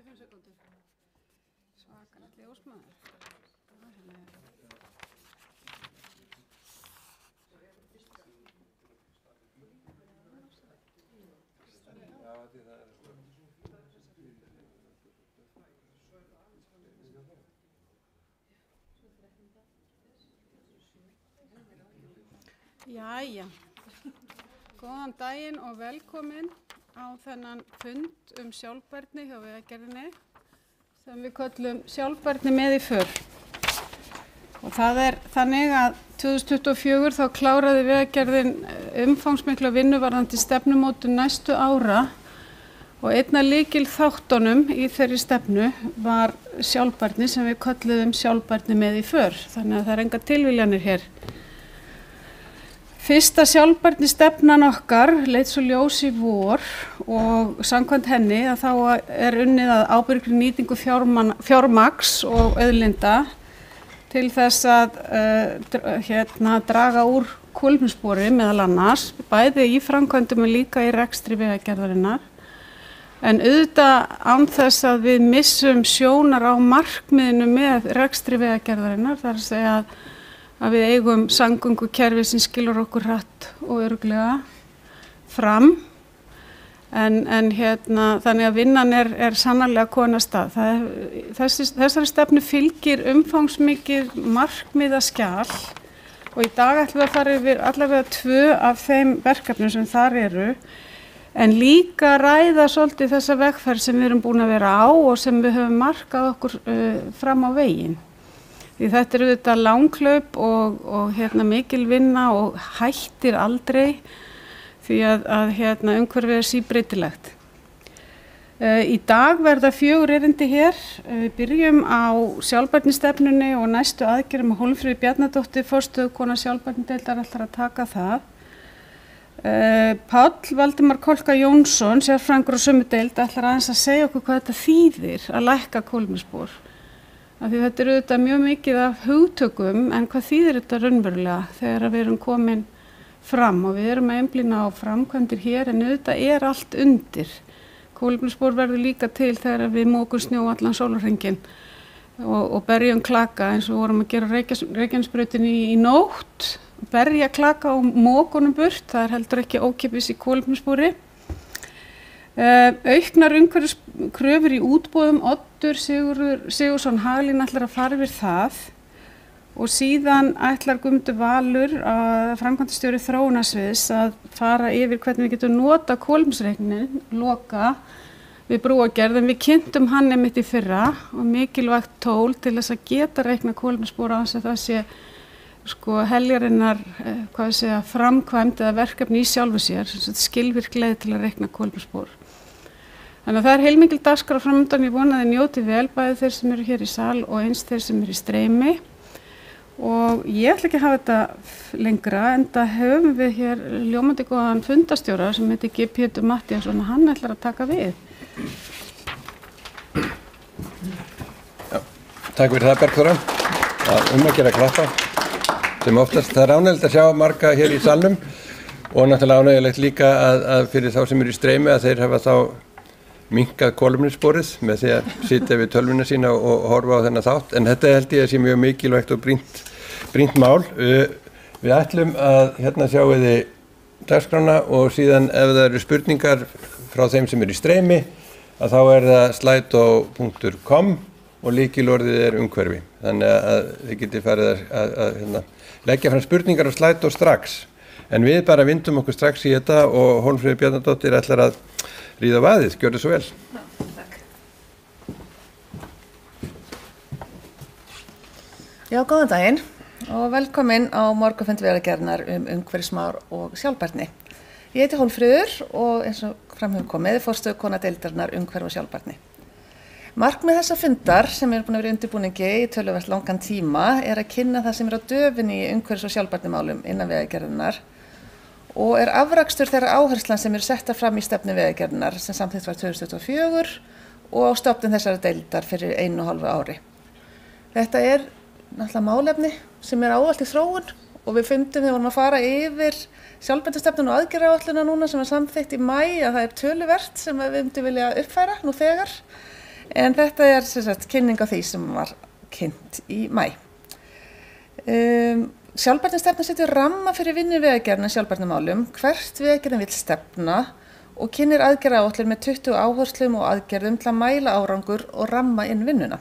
45 sekúndur. Svakalegt ljósmaður. Jæja, góðan daginn og velkomin á þennan fund sjálfbærni hjá Vegagerðinni sem við köllum sjálfbærni með í för. Og það þannig að 2024 þá kláraði Vegagerðin umfangsmikla vinnu varðandi stefnumótun næstu ára og einn af lykilþáttunum í þeirri stefnu var sjálfbærni sem við kölluðum sjálfbærni með í för. Þannig að það engar tilviljanir hér. Fyrsta sjálfbærni stefnan okkar leit svo ljós í vor og samkvæmt henni að þá unnið að ábyrgri nýtingu fjármagns og auðlinda til þess að draga úr kolefnisspori meðal annars, bæði í framkvæmdum og líka í rekstri Vegagerðarinnar. En auðvitað án þess að við missum sjónar á markmiðinu með rekstri Vegagerðarinnar, þar að segja að við eigum samgöngukerfi sem skilur okkur hratt og örugglega fram. Þannig að vinnan sannarlega komin af stað. Þessari stefnu fylgir umfangsmikið markmiðaskjal og í dag ætlum við að fara yfir allavega 2 af þeim verkefnum sem þar eru, en líka ræða svolítið þessa vegferð sem við erum búin að vera á og sem við höfum markað okkur fram á veginn. Því þetta auðvitað langhlaup og mikil vinna og hættir aldrei því að umhverfið síbreytilegt. Í dag verða 4 erindi hér. Við byrjum á sjálfbærnistefnunni og næstu aðgerðum að Hólmfríður Bjarnadóttir, forstöðukona sjálfbærnideildar, ætlar að taka það. Páll Valdimar Kolka Jónsson, sérfræðingur á sömu deild, ætlar aðeins að segja okkur hvað þetta þýðir að lækka kolefnisspor. Af því þetta auðvitað mjög mikið af hugtökum, en hvað þýðir þetta raunverulega þegar við erum komin fram og við erum að einblína á framkvæmdir hér, en auðvitað allt undir. Kolefnisspor verður líka til þegar við mokum snjó allan sólarhringinn og berjum klaka eins og vorum að gera Reykjanesbrautinni í nótt, berja klaka og mokunum burt, það heldur ekki ókeypis í kolefnisspori. Auknar umhverfiskröfur í útboðum, Oddur Sigurðsson Hagalín ætlar að fara yfir það og síðan ætlar Guðmundur Valur, framkvæmdastjóri þróunarsviðs, að fara yfir hvernig við getum nota kolefnisreikninginn, Loka, við brúargerð, en við kynntum hann einmitt í fyrra og mikilvægt tól til þess að geta reikna kolefnisspor á þess að það sé heljarinnar framkvæmd eða verkefni í sjálfu sér, skilvirk leið til að reikna kolefnisspor. Þannig að það heilmikil dagskrá framundan, ég vona að þið njóti vel, bæði þeir sem eru hér í sal og eins þeir sem eru í streymi. Og ég ætla ekki að hafa þetta lengra, enda höfum við hér ljómandi góðan fundastjóra sem heitir Pétur Matthíasson og hann ætlar að taka við. Já, takk fyrir það, Bergþóra. Að gera klappa. Sem oftast, það ánægilegt að sjá marga hér í salnum og náttúrulega ánægilegt líka að fyrir þá sem eru í streymi að þeir hafa þá minnkað kolefnissporið með því að sitja við tölvuna sína og horfa á þennan þátt, en þetta held ég að sé mjög mikilvægt og brýnt mál. Við ætlum að sjáum við dagskrána og síðan ef það eru spurningar frá þeim sem eru í streymi að þá það slido.com og lykilorðið umhverfi. Þannig að þið getið farið að leggja fram spurningar á Slido strax. En við bara vindum okkur strax í þetta og Hólmfríður Bjarnadóttir ætlar að ríða vaðið. Gjörðu svo vel. Takk. Já, góðan daginn og velkomin á morgunfund Vegagerðarinnar umhverfismál og sjálfbærni. Ég heiti Hólmfríður og eins og fram hefur komið forstöðukona deildarinnar umhverfi og sjálfbærni. Markmið þessa fundar sem búin að vera í undirbúningi í töluvert langan tíma að kynna það sem á döfinni í umhverfis- og sjálfbærnimálum innan Vegagerðarinnar og afrakstur þeirra áherslan sem settar fram í stefnu Vegagerðarinnar sem samþykkt var 2024 og á stofnun þessara deildar fyrir 1,5 ári. Þetta náttúrulega málefni sem ávallt í þróun og við fundum þegar vorum að fara yfir sjálfbærnistefnuna og aðgerðaáætlunina núna sem var samþykkt í maí að það töluvert sem við myndum vilja uppfæra nú þegar. En þetta sem sagt kynning á því sem var kynnt í maí. Sjálfbærnistefna setur ramma fyrir vinnu Vegagerðarinnar sjálfbærnimálum, hvert Vegagerðin vill stefna og kynnir aðgerðaáætlun með 20 áherslum og aðgerðum til að mæla árangur og ramma inn vinnuna.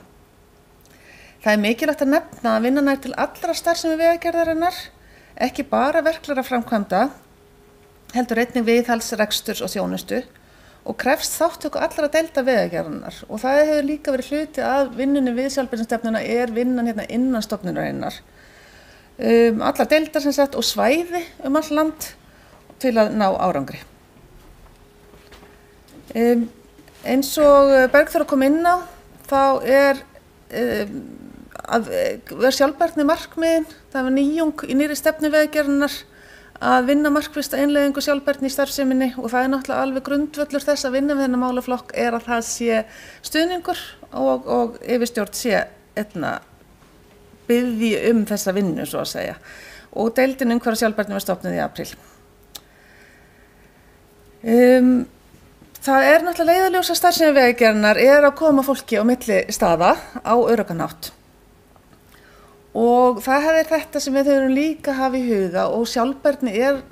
Það mikilvægt að nefna að vinnan til allra starfsemi Vegagerðarinnar, ekki bara verklegra framkvæmda, heldur einnig viðhalds, reksturs og þjónustu og krefst þáttöku allra deilda Vegagerðarinnar og það hefur líka verið hluti af vinnunni við sjálfbærnistefnuna vinnan innan stofnunarinnar. Allar deildar sem sagt og svæði all land til að ná árangri. Eins og Bergþóra kom inn á þá að sjálfbærni markmiðin, það var nýjung í nýrri stefnu Vegagerðarinnar að vinna markvisst að innleiðingu sjálfbærni í starfseminni og það náttúrulega alveg grundvöllur þess að vinna við þennan málaflokk að það sé stuðningur og yfirstjórn sé biðji þessa vinnu svo að segja og deildin umhverfis sjálfbærni var stofnuð í apríl. Það náttúrulega leiðarljós að starfsemi Vegagerðarinnar að koma fólki á milli staða á öruggan hátt. Og það þetta sem við þurfum líka að hafa í huga og sjálfbærni að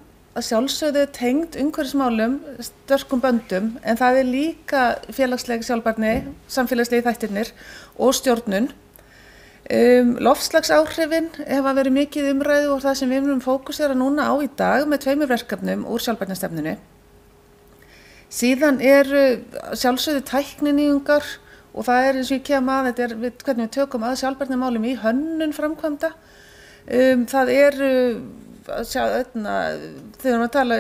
sjálfsögðu tengd umhverfismálum sterkum böndum en það líka félagsleg sjálfbærni, samfélagslegi þættirnir og stjórnun. Loftslagsáhrifin hafa verið mikið umræðu og það sem við munum fókusera núna á í dag með 2 verkefnum úr sjálfbærnistefnunni. Síðan sjálfsögðu tækninýjungar og það eins og ég kem að hvernig við tökum að sjálfbærnimálum í hönnun framkvæmda. Það þegar við tala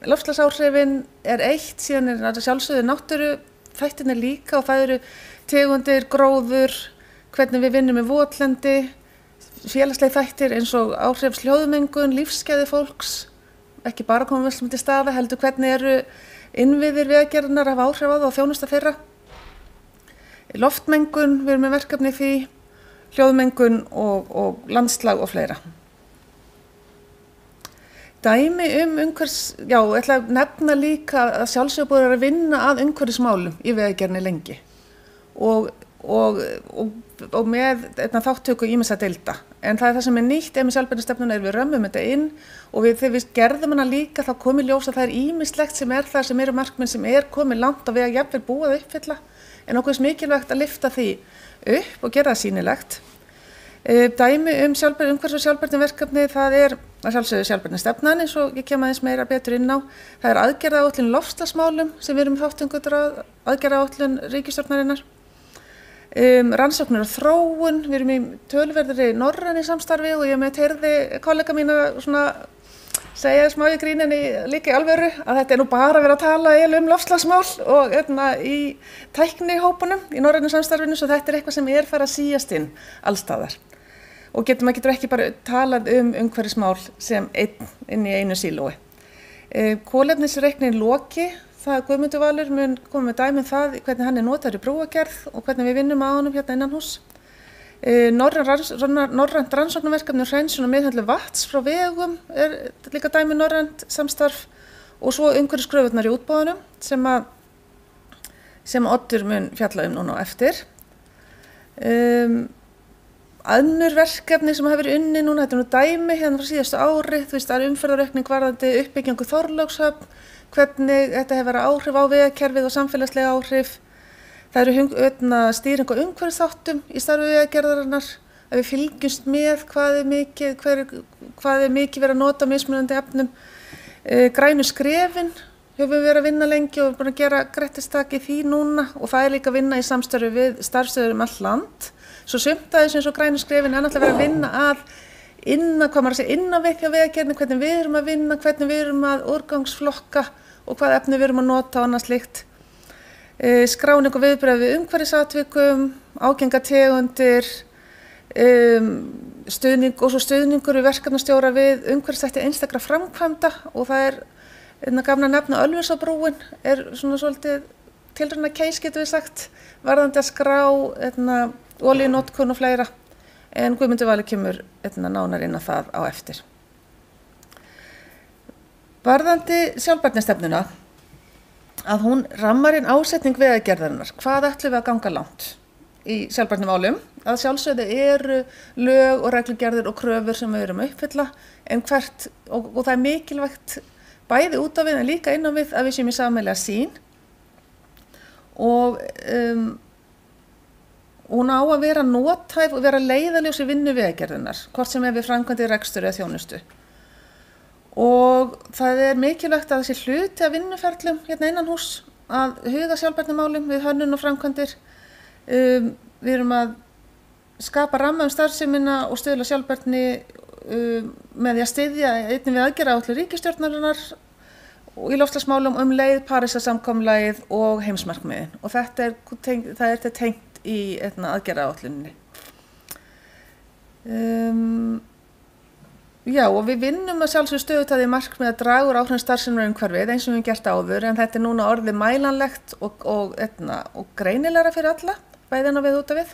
loftslagsáhrifin eitt, síðan sjálfsögðu náttúru þættirnir líka og það tegundir, gróður, hvernig við vinnum með votlendi, félagsleg þættir eins og áhrifs hljóðmengun, lífsgæði fólks, ekki bara koma vel til staða, heldur hvernig innviðir Vegagerðarinnar hafa áhrif á það og þjónusta þeirra. Loftmengun, við erum með verkefni í því, hljóðmengun og landslag og fleira. Dæmi umhverfis, ég ætla að nefna líka að sjálfsögðu búið að vinna að umhverfismálum í Vegagerðinni lengi og með þáttöku ýmissa deilda. En það sem nýtt með sjálfbærnistefnuna við römmum þetta inn og þegar við gerðum hana líka þá kom í ljós að það ýmislegt sem það sem markmið sem komið langt og við að jafnvel búið að uppfylla en okkur mikilvægt að lyfta því upp og gera það sýnilegt. Dæmi umhverfis- og sjálfbærniverkefni það að sjálfsögðu sjálfbærnistefnan eins og ég kem aðeins meira betur inn á. Það aðgerðaáætlun loftslagsmálum sem við erum þátttakendur að aðgerðaáætlun ríkisstjórnarinnar. Rannsóknir og þróun, við erum í töluverðri norrænu samstarfi og ég heyrði kollega mína segja smá í gríninni líka í alvöru að þetta nú bara verið að tala loftslagsmál og í tæknihópunum í norrænu samstarfinu svo þetta eitthvað sem farið að síast inn allstaðar. Og maður getur ekki bara talað umhverfismál sem inn í einu sílói. Kolefnisreikningin Loki, það Guðmundur Valur mun koma með dæmi það hvernig hann notaður í brúagerð og hvernig við vinnum að honum innan hús. Norrænt rannsóknarverkefni hreinsun og meðhöndlun vatns frá vegum líka dæmi norrænt samstarf og svo umhverfiskröfurnar í útboðunum sem Oddur mun fjalla núna á eftir. Önnur verkefni sem hafa verið unnin núna, þetta nú dæmi frá síðastu ári, það umferðaraukning varðandi uppbyggingu Þorlákshöfn, hvernig þetta hefur verið áhrif á vegakerfið og samfélagslega áhrif. Það stýring á umhverfisþáttum í starfi Vegagerðarinnar, að við fylgjumst með hvað mikið verið að nota mismunandi efnum. Grænu skrefin höfum við verið að vinna lengi og búin að gera grettistak í því núna og það líka að vinna í samstarfi við starfsstöðvar all land. Svo sumt aðeins eins og grænu skrefin náttúrulega verið að vinna að hvað maður að segja, innan við hjá Vegagerðinni, hvernig við erum að vinna, hvernig við erum að úrgangsflokka og hvað efni við erum að nota og annað slíkt. Skráning og viðbrögð við umhverfisatvikum, ágengategundir, stuðning og svo stuðningur við verkefnastjóra við umhverfisþætti einstakra framkvæmda og það gaman að nefna Ölfusárbrúin svona svolítið tilrauna case getum við sagt, varðandi að skrá olíunotkun og fleira, en Guðmundur Valur kemur nánar inn á það á eftir. Varðandi sjálfbærnistefnuna, að hún rammar inn ásetning Vegagerðarinnar, hvað ætlum við að ganga langt í sjálfbærnimálum, að sjálfsögðu eru lög og reglugerðir og kröfur sem við erum að uppfylla, en hvert, og það mikilvægt bæði út á við en líka inn á við að við séum í sameiginlega sýn og hún á að vera nothæf og vera leiðarljós í vinnu Vegagerðarinnar, hvort sem við framkvæmdi rekstur eða þjónustu. Og það mikilvægt að þessi hluti af vinnuferlum hérna innan hús að huga sjálfbærnimálum við hönnun og framkvæmdir. Við erum að skapa ramma starfsemina og stuðla sjálfbærni með því að styðja einnig við aðgerðaáætlun ríkisstjórnarinnar í loftslagsmálum leið Parísarsamkomulagið og heimsmarkmiðin. Og það er tengt í aðgerðaáætluninni. Já, og við vinnum að sjálfsögðu stöðugt að því markmið að draga úr áhrifum starfseminnar umhverfið eins og við höfum gert áður, en þetta núna orðið mælanlegt og greinilegra fyrir alla, bæði við út af við,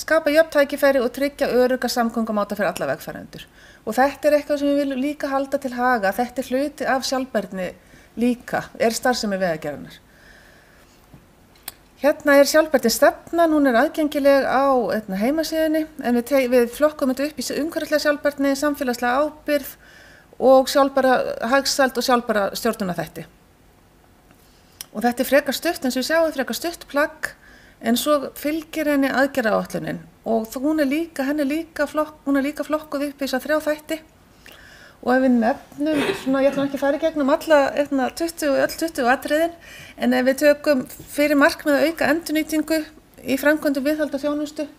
skapa jöfn tækifæri og tryggja örugga samgöngumáta fyrir alla vegfarendur. Og þetta eitthvað sem við viljum líka halda til haga, þetta hluti af sjálfbærni líka, starfsemi Vegagerðarinnar. Hérna sjálfbærnistefnan, hún aðgengileg á heimasíðunni, en við flokkum þetta upp í umhverfislega sjálfbærni, samfélagslega ábyrgð og sjálfbæra hagsæld og sjálfbæra stjórnunarþætti. Og þetta frekar stutt, eins og við sjáum frekar stutt plagg, en svo fylgir henni aðgerðaáætlunin og hún líka flokkuð upp í þessa 3 þætti. Og ef við nefnum, ég ætla ekki að fara í gegnum alla 20 atriðin, en ef við tökum fyrir markmið að auka endurnýtingu í framkvæmdum viðhald og þjónustu,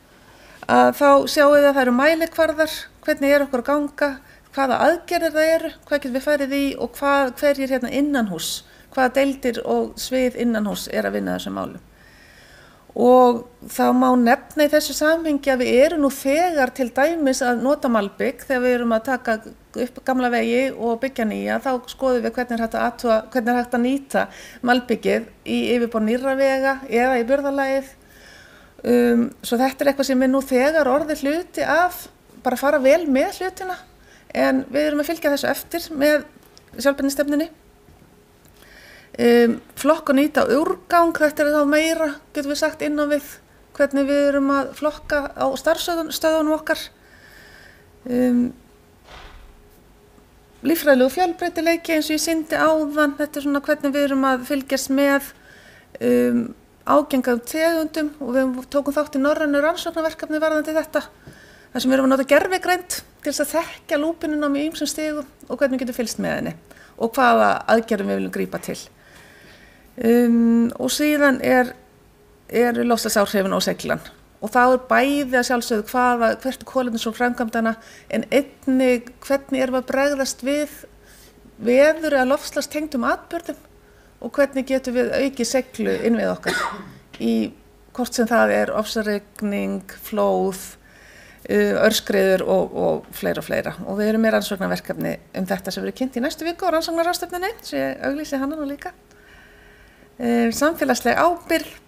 þá sjáum við að það eru mælikvarðar, hvernig okkur að ganga, hvaða aðgerðir það eru, hvað getum við farið í og hverjir hérna innanhús, hvaða deildir og svið innanhús að vinna þessum málum. Og þá má nefna í þessu samhengi að við erum nú þegar til dæmis að nota malbygg þegar við erum að taka upp gamla vegi og byggja nýja, þá skoðum við hvernig hægt að nýta malbyggið í yfirborð nýrra vega eða í burðarlagið. Svo þetta eitthvað sem nú þegar orðið hluti af, bara fara vel með hlutina, en við erum að fylgja þessu eftir með sjálfbærnistefnunni. Flokk og nýta úrgang, þetta þá meira, getum við sagt inn á við, hvernig við erum að flokka á starfsstöðunum okkar. Líffræðilegu fjölbreytileiki eins og ég sýndi áðan, þetta svona hvernig við erum að fylgjast með ágengum tegundum og við tókum þátt í norrænu rannsóknarverkefni varðandi þetta, þar sem við erum að nota gervigreind til þess að þekkja lúpinuna með ýmsum stigum og hvernig við getum fylgst með henni og hvaða aðgerðum við viljum grípa til. Og síðan loftslagsáhrifin og seglan og þá bæði að sjálfsögðu hvert kolefnisspor framkvæmdanna en einnig hvernig erum að bregðast við veður eða loftslagstengdum atburðum og hvernig getum við aukið seglu inn við okkar í hvort sem það ofsaregning, flóð, örskreyður og fleira. Og við erum með rannsóknarverkefni þetta sem verður kynnt í næstu viku á rannsóknarráðstefnunni, sem ég auglýsi hana nú líka. Samfélagsleg ábyrgð,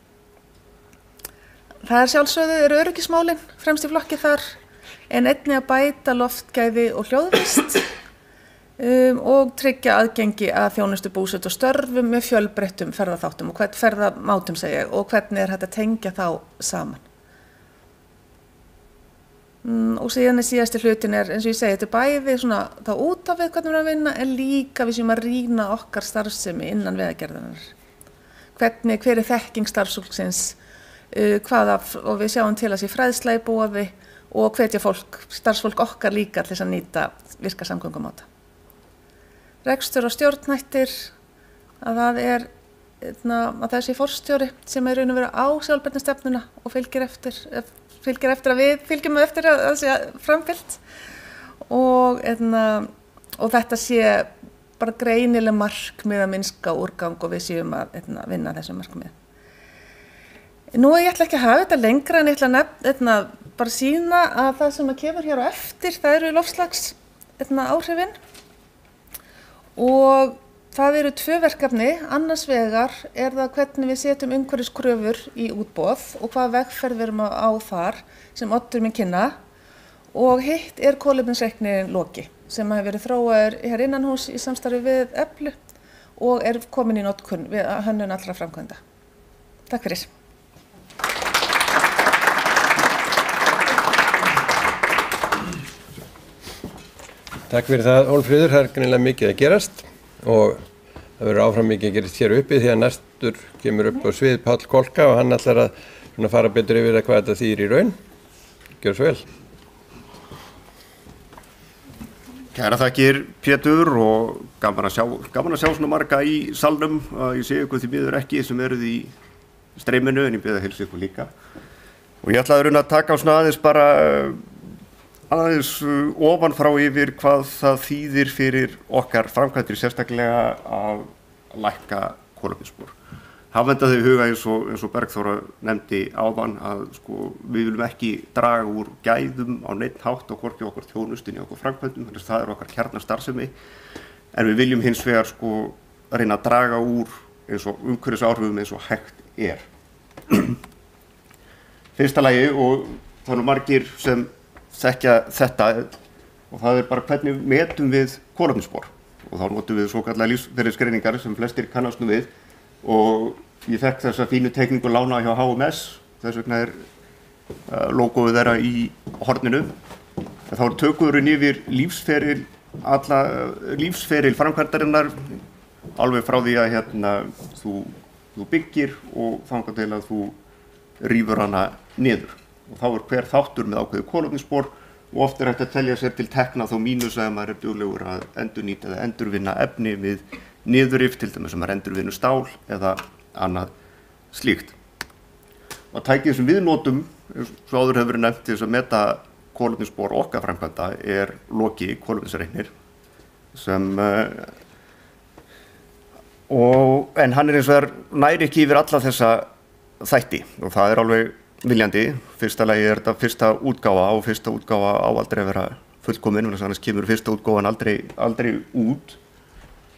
það sjálfsögðu öryggismálin fremst í flokki þar, en einnig að bæta loftgæði og hljóðvist og tryggja aðgengi að þjónustu, búsetu og störfum með fjölbreyttum ferðaþáttum og ferðamátum og hvernig hægt að tengja þá saman. Og síðan síðasti hlutin eins og ég segi, þetta bæði svona þá út af við hvernig við erum að vinna en líka við séum að rýna okkar starfsemi innan Vegagerðarinnar. Hver þekking starfsfólksins, og við sjáum til að sé fræðsla í boði og hvetja starfsfólk okkar líka til þess að nýta virka samgöngumáta. Rekstur og stjórnhættir, að það sé forstjóri sem raun og vera á sjálfbærnistefnuna og fylgir eftir að við fylgjum eftir að það sé framfylgt og þetta sé bara greinileg markmið að minnka úrgang og við séum að vinna þessu markmið. Nú ég ætla ekki að hafa þetta lengra en ég ætla bara sýna að það sem kemur hér á eftir, það eru loftslags áhrifin og það eru 2 verkefni, annars vegar það hvernig við setjum umhverfiskröfur í útboð og hvaða vegferð við erum á þar sem Oddur mun kynna og hitt kolefnisreiknirinn Loki sem hefur verið þróaður hér innanhús í samstarfi við Eflu og komin í notkun við hönnun allra framkvæmda. Takk fyrir. Takk fyrir það, Hólmfríður. Það greinilega mikið að gerast og það verður áfram mikið að gerast hér uppi því að næstur kemur upp á svið Páll Kolka og hann ætlar að fara betur yfir hvað þetta þýðir í raun. Gjör svo vel. Kæra þakkir Pétur og gaman að sjá svona marga í salnum. Ég sé ykkur því miður ekki sem eruð í streyminu en ég bið að heilsa ykkur líka. Og ég ætlaði að taka á svona aðeins ofan frá yfir hvað það þýðir fyrir okkar framkvæmdir sérstaklega að lækka kolefnisspor. Hafenda þau huga eins og Bergþóra nefndi áðan að við viljum ekki draga úr gæðum á neinn hátt á hvorki okkar þjónustunni og okkur framkvæmdum, þannig að það okkar kjarnastarfsemi. En við viljum hins vegar reyna að draga úr eins og umhverfisáhrifum eins og hægt er. Fyrsta lagi, og það eru margir sem þekkja þetta, og það bara hvernig metum við kolefnisspor. Og þá notum við svokallaðar lífsferilsgreiningar sem flestir kannast nú við. Og ég fekk þessa fínu teikningu lána hjá HMS, þess vegna logoið þeirra í horninu. En þá tökurinn yfir lífsferil framkvæmdarinnar, alveg frá því að þú byggir og þangað til að þú rífur hana niður. Og þá hver þáttur með ákveðið kolefnisspor og oft hægt að telja sér til tekna þó mínus að maður duglegur að endurnýta eða endurvinna efni við niðurrif, til dæmis sem endurvinnu stál eða annað slíkt. Og tækið sem við notum, svo áður hefur verið nefnt til þess að meta kolefnisspor okkar framkvæmda Loki kolefnisreiknir sem en hann eins og næri ekki yfir alla þessa þætti og það alveg viljandi. Fyrsta lagi þetta fyrsta útgáfa og fyrsta útgáfa á aldrei að vera fullkomin, annars kemur fyrsta útgáfan aldrei út.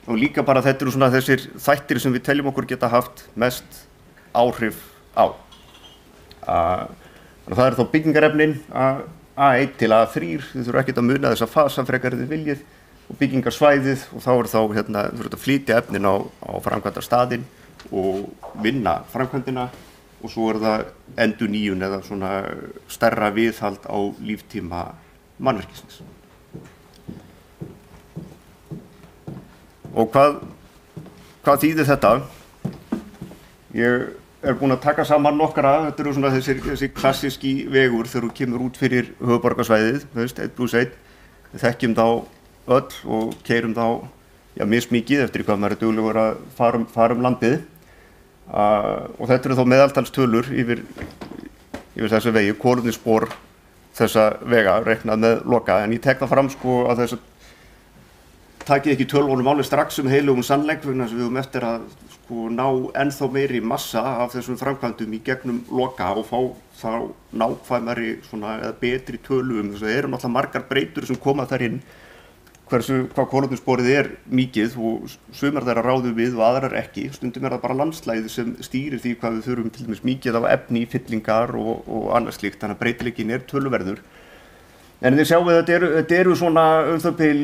Og líka bara þetta eru svona þessir þættir sem við teljum okkur geta haft mest áhrif á. Það þá byggingarefnin A1 til A3, þið þurfa ekkert að muna þessa fasa frekar þið viljið og byggingarsvæðið og þá þurfa að flytja efnin á framkvæmdarstaðinn og vinna framkvæmdina og svo það endurnýjun eða svona stærra viðhald á líftíma mannvirkisins. Og hvað þýðir þetta? Ég búinn að taka saman nokkra, þetta eru svona þessi klassíski vegur þegar þú kemur út fyrir höfuðborgarsvæðið, 1+1. Við þekkjum þá öll og keyrum þá mismikið eftir hvað maður duglegur að fara landið. Og þetta eru þá meðaltalstölur yfir þessi vegi, kolefnisspor þessa vega reiknað með Loka, en ég tek það fram að þess að takið ekki tölvunum alveg strax heilugum sannleik vegna þess að við höfum eftir að ná ennþá meiri massa af þessum framkvæmdum í gegnum Loka og fá þá nákvæmari eða betri tölu þess að það eru náttúrulega margar breytur sem koma þar inn hvað kolefnissporið mikið og sumar þeirra ráðu við og aðrar ekki. Stundum það bara landslagið sem stýrir því hvað við þurfum til dæmis mikið af efni, fyllingar og annað slíkt, þannig að breytileikinn töluverður. En þið sjáum að þetta eru svona það bil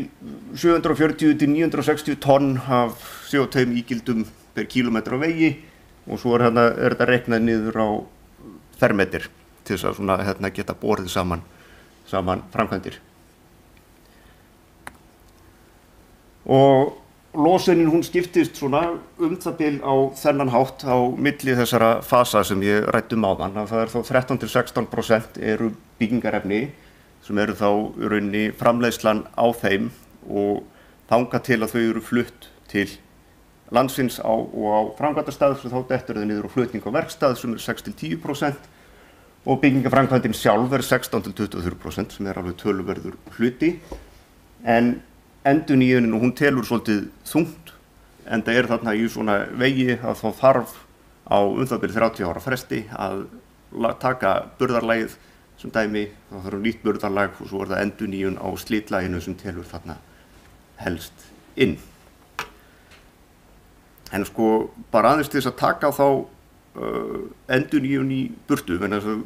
740 til 960 tonn af CO2 ígildum per kílómetra á vegi og svo þetta reiknað niður á fermetr til þess að geta borið saman framkvæmdir. Og losunin hún skiptist svona það bil á þennan hátt á milli þessara fasa sem ég ræddi áðan. Það þá 13–16% eru byggingarefni sem eru þá í rauninni framleiðslan á þeim og þangað til að þau eru flutt til landsins og á framkvæmdastað sem þá dettur þau niður á flutning á verkstað sem 6–10% og byggingarframkvæmdin sjálf 16–23% sem alveg töluverður hluti. en endurnýjunin hún telur svolítið þungt, en það þarna í svona vegi að þá þarf á það bil 30 ára fresti að taka burðarlagið sem dæmi, þá þarf nýtt burðarlag og svo það endurnýjun á slitlaginu sem telur þarna helst inn. En sko bara aðeins til þess að taka þá endurnýjun í burtu, en þess að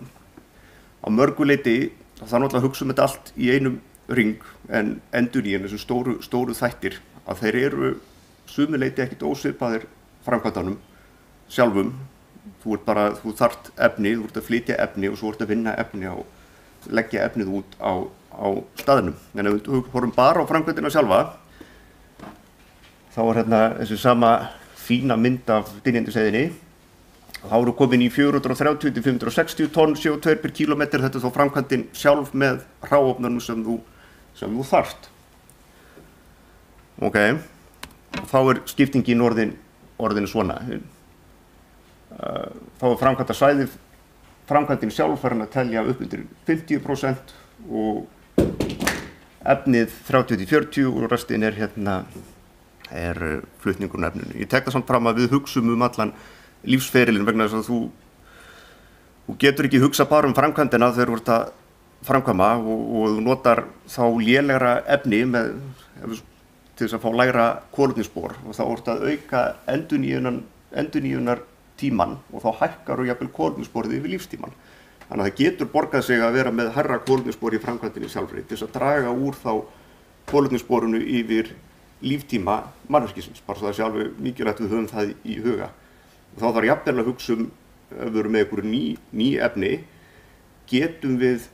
á mörgu leyti þá þarf náttúrulega að hugsa þetta allt í einum ring, en endurnýjun, þessu stóru þættir, að þeir eru sumu leyti ekkert ósvipaðir framkvæmdanum sjálfum. Þú þarft efni, þú ert að flytja efni og svo ert að vinna efni og leggja efnið út á staðnum. En ef við horfum bara á framkvæmdina sjálfa, þá hérna þessi sama fína mynd af Dynjandisheiðinni. Þá eru komin í 430 til 560 tonn CO2 per kílómetr, þetta þá framkvæmdin sjálf með hráefnunum sem þú þarft. Ok, þá skiptingin orðin svona. Þá framkvæmdin sjálf farin að telja upp undir 50% og efnið 30-40 og restin flutningurinn efninu. Ég tek það samt fram að við hugsum allan lífsferilinn vegna þess að þú getur ekki hugsa bara framkvæmdina þegar þú ert að framkvæma og þú notar þá lélegra efni til þess að fá lægra kolefnisspor og þá ert að auka endurnýjunar tíman og þá hækkar og jafnvel kolefnissporið yfir lífstíman. Þannig að það getur borgað sig að vera með hærra kolefnisspor í framkvæmdinni sjálfri til þess að draga úr þá kolefnissporinu yfir líftíma mannvirkisins, bara svo það sé alveg mikilvægt við höfum það í huga. Og þá þarf jafnvel að hugsa ef við erum með einhverju ný efni, getum við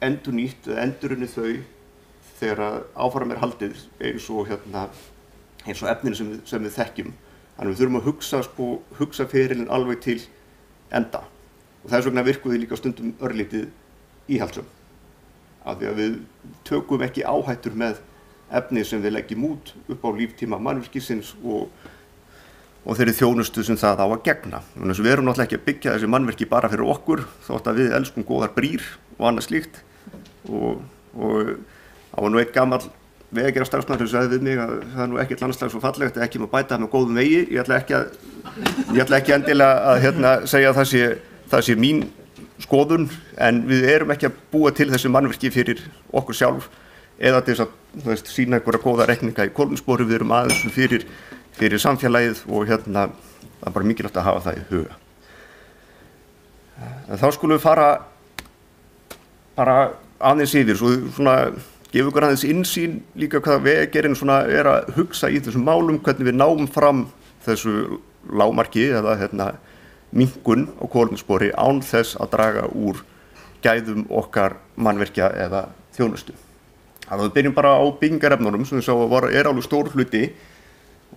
endurnýtt eða endurunnið þau þegar áfram haldið eins og efninu sem við þekkjum. Þannig við þurfum að hugsa ferilinn alveg til enda. Og þess vegna virkum við líka stundum örlítið íhaldssöm. Af því að við tökum ekki áhættur með efni sem við leggjum út upp á líftíma mannvirkisins og þeirri þjónustu sem það á að gegna. Þannig að við erum náttúrulega ekki að byggja þessi mannvirki bara fyrir okkur, þótt að við elskum góðar brýr og annað slíkt. Og það var nú einn gamall vegagerðarstarfsmaður sem sagði við mig að það nú ekkert landslag svo fallegt að ekki má bæta það með góðum vegi. Ég ætla ekki endilega að segja að það sé mín skoðun, en við erum ekki að búa til þessi mannvirki fyrir okkur sjálf eða til þess að sýna einhverja góða reikninga í kolefnisspori. Við erum aðeins fyrir samfélagið og það er bara mikilvægt að hafa það í huga. Þá skulum við fara bara aðeins yfir, svo svona gefa ykkur aðeins innsýn líka hvað Vegagerðin að hugsa í þessum málum, hvernig við náum fram þessu lágmarki eða minnkun á kolefnisspori án þess að draga úr gæðum okkar mannvirkja eða þjónustu. Þannig að við byrjum bara á byggingarefnunum sem við sá að alveg stór hluti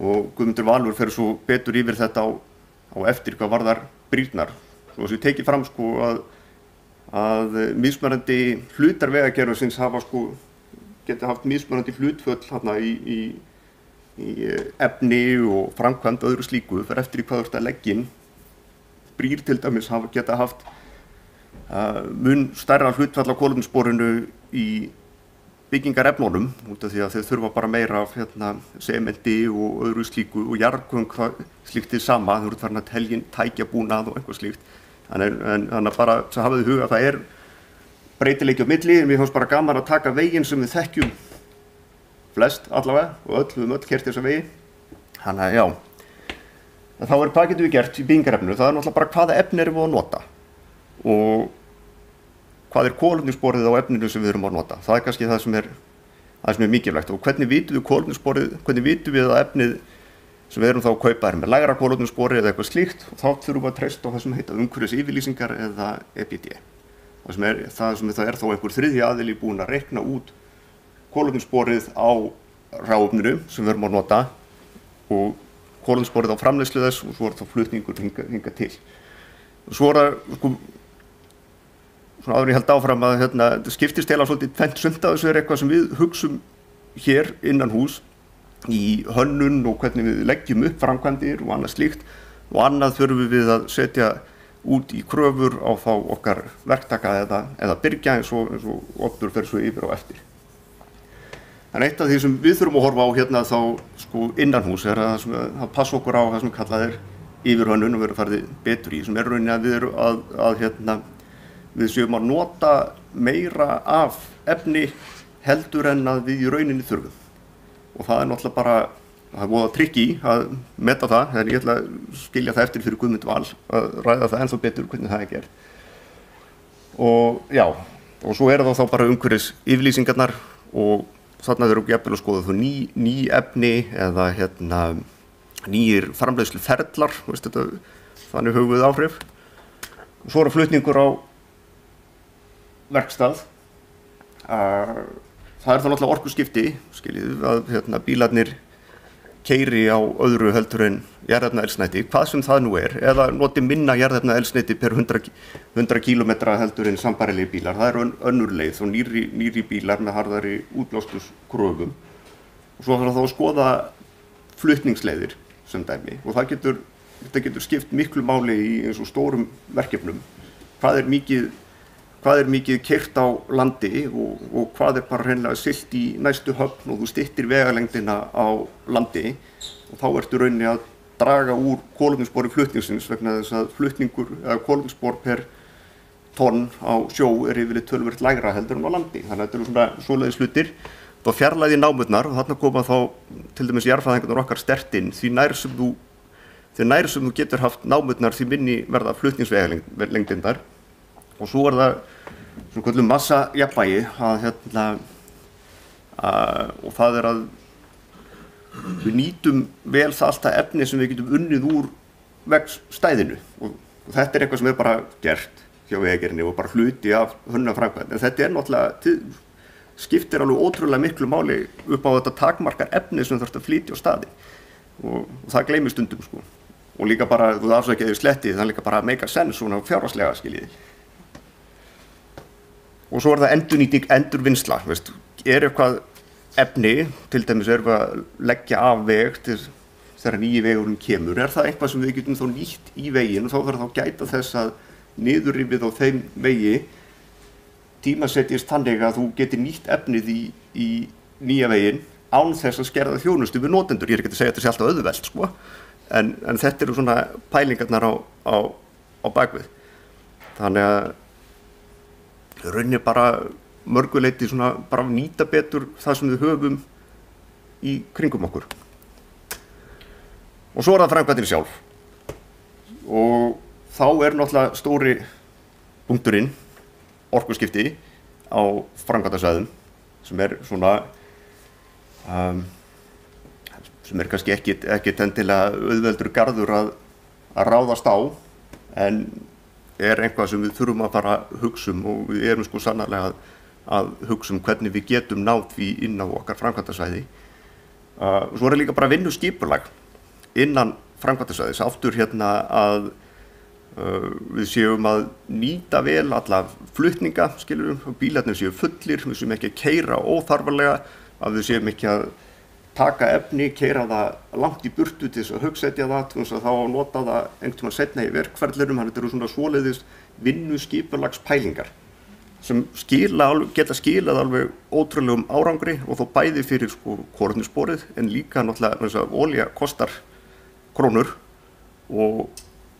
og Guðmundur Valur fer svo betur yfir þetta á eftir hvað varðar brýrnar. Svo við tekið fram að mismunandi hlutar vegakerfisins geta haft mismunandi hlutföll í efni og framkvæmd og öðru slíku fyrir eftir í hvað þú ert að leggja inn. Brýr til dæmis geta haft mun stærra hlutfall á kolefnissporinu í byggingarefnunum út af því að þau þurfa bara meira af sementi og öðru slíku og jarðgöng slíkt þið sama, þau eru farin að telja tækjabúnað og eitthvað slíkt. Þannig að bara hafið í huga að það er breytileiki á milli, en mér fannst bara gaman að taka veginn sem við þekkjum flest allavega og við höfum öll keyrt þessa vegi. Þannig að já, þá hvað getum við gert í byggingarefninu? Það er náttúrulega bara hvaða efni erum við að nota og hvað er kolefnissporið á efninu sem við erum að nota. Það er kannski það sem er mikilvægt og hvernig vitum við kolefnissporið, hvernig vitum við að efnið sem við erum þá að kaupa er með lægra kolefnisspori eða eitthvað slíkt og þá þurfum við að treysta á það sem heita umhverfisyfirlýsingar eða EPD. Það sem það er þá einhver þriðji aðili búinn að reikna út kolefnissporið á hráefninu sem við erum að nota og kolefnissporið á framleiðslu þess og svo er þá flutningur hingað til. Svo er það áður ég held áfram að þetta skiptist heila svolítið tvennt, sumt af þessu er eitthvað sem við hugsum hér innan hús í hönnun og hvernig við leggjum upp framkvæmdir og annað slíkt og annað þurfum við að setja út í kröfur á þá okkar verktaka eða byrgja eins og Oddur fer svo yfir á eftir. En eitt af því sem við þurfum að horfa á hérna þá sko innanhús að passa okkur á það sem kallað yfirhönnun og vera farið betur í, sem rauninni að við erum við séum að nota meira af efni heldur en að við í rauninni þurfum. Og það náttúrulega bara, það voða trikki að meta það, en ég ætla að skilja það eftir fyrir Guðmund Val að ræða það ennþá betur hvernig það gert. Og já, og svo það þá bara umhverfis yfirlýsingarnar og þarna þurfum við jafnvel að skoða þó ný efni eða nýir framleiðsluferlar, þannig höfum við áhrif. Og svo flutningur á verkstað. Það þá náttúrulega orkuskipti, skiljið, að bílarnir keyri á öðru heldur en jarðefnaeldsneyti, hvað sem það nú eða noti minna jarðefnaeldsneyti per 100 kílómetra heldur en sambærilegir bílar. Það önnur leið og nýri bílar með harðari útblástuskröfum. Og svo þarf þá að skoða flutningsleiðir sem dæmi og þetta getur skipt miklu máli í eins og stórum verkefnum. Hvað er mikið keyrt á landi og hvað bara hreinlega siglt í næstu höfn og þú styttir vegalengdina á landi og þá ertu rauninni að draga úr kolefnisspori flutningsins vegna þess að flutningur eða kolefnisspor per tonn á sjó yfirleitt töluvert lægra heldur en á landi. Þannig að þetta svona svoleiðis hlutir. Þá fjarlæði námurnar og þarna koma þá til dæmis jarðfræðingarnir okkar sterkt inn því nær sem þú getur haft námurnar því minni verða flutningsvegalengdindar. Og svo það svona kallum massajafnvægi og það að við nýtum vel það alltaf efni sem við getum unnið úr vegstæðinu og þetta eitthvað sem bara gert hjá Vegagerðinni og bara hluti af hönnunarframkvæmd. En þetta náttúrulega skiptir alveg ótrúlega miklu máli upp á þetta takmarkar efni sem þarf að flytja á staði og það gleymist stundum sko. Og líka bara, þú afsakaði slettið, það líka bara make sense svona fjárhagslega skiljiði. Og svo það endurnýting, endurvinnsla, eitthvað efni, til dæmis við að leggja af veg til þegar nýji vegurinn kemur, það eitthvað sem við getum þá nýtt í veginn og þá þarf þá gæta þess að niðurrifið á þeim vegi tímasetjist þannig að þú getur nýtt efnið í nýja veginn án þess að skerða þjónustu við notendur. Ég ekki að segja að þetta sé alltaf auðvelt, sko, en þetta eru svona pælingarnar á bakvið. Þannig að rauninni bara mörguleiti svona bara nýta betur það sem við höfum í kringum okkur. Og svo það framkvæmdin sjálf. Og þá náttúrulega stóri punkturinn orkuskipti á framkvæmdasvæðum sem svona sem kannski ekki endilega auðveldur garður að ráðast á en eitthvað sem við þurfum að fara að hugsa og við erum sko sannarlega að hugsa hvernig við getum náð því inn á okkar framkvæmdasvæði. Svo líka bara vinnuskipulag innan framkvæmdasvæðis aftur að við séum að nýta vel alla flutninga, skilurum, bílarnir séu fullir, við séum ekki að keyra óþarfarlega, að við séum ekki að taka efni, keyra það langt í burtu til þess að hugsetja það, til þess að þá að nota það einhvern tímann seinna í verkferðlunum. Þetta eru svona svoleiðis vinnuskipulagspælingar sem geta skilað alveg ótrúlegum árangri og þó bæði fyrir sko kolefnissporið en líka náttúrulega olía kostar krónur og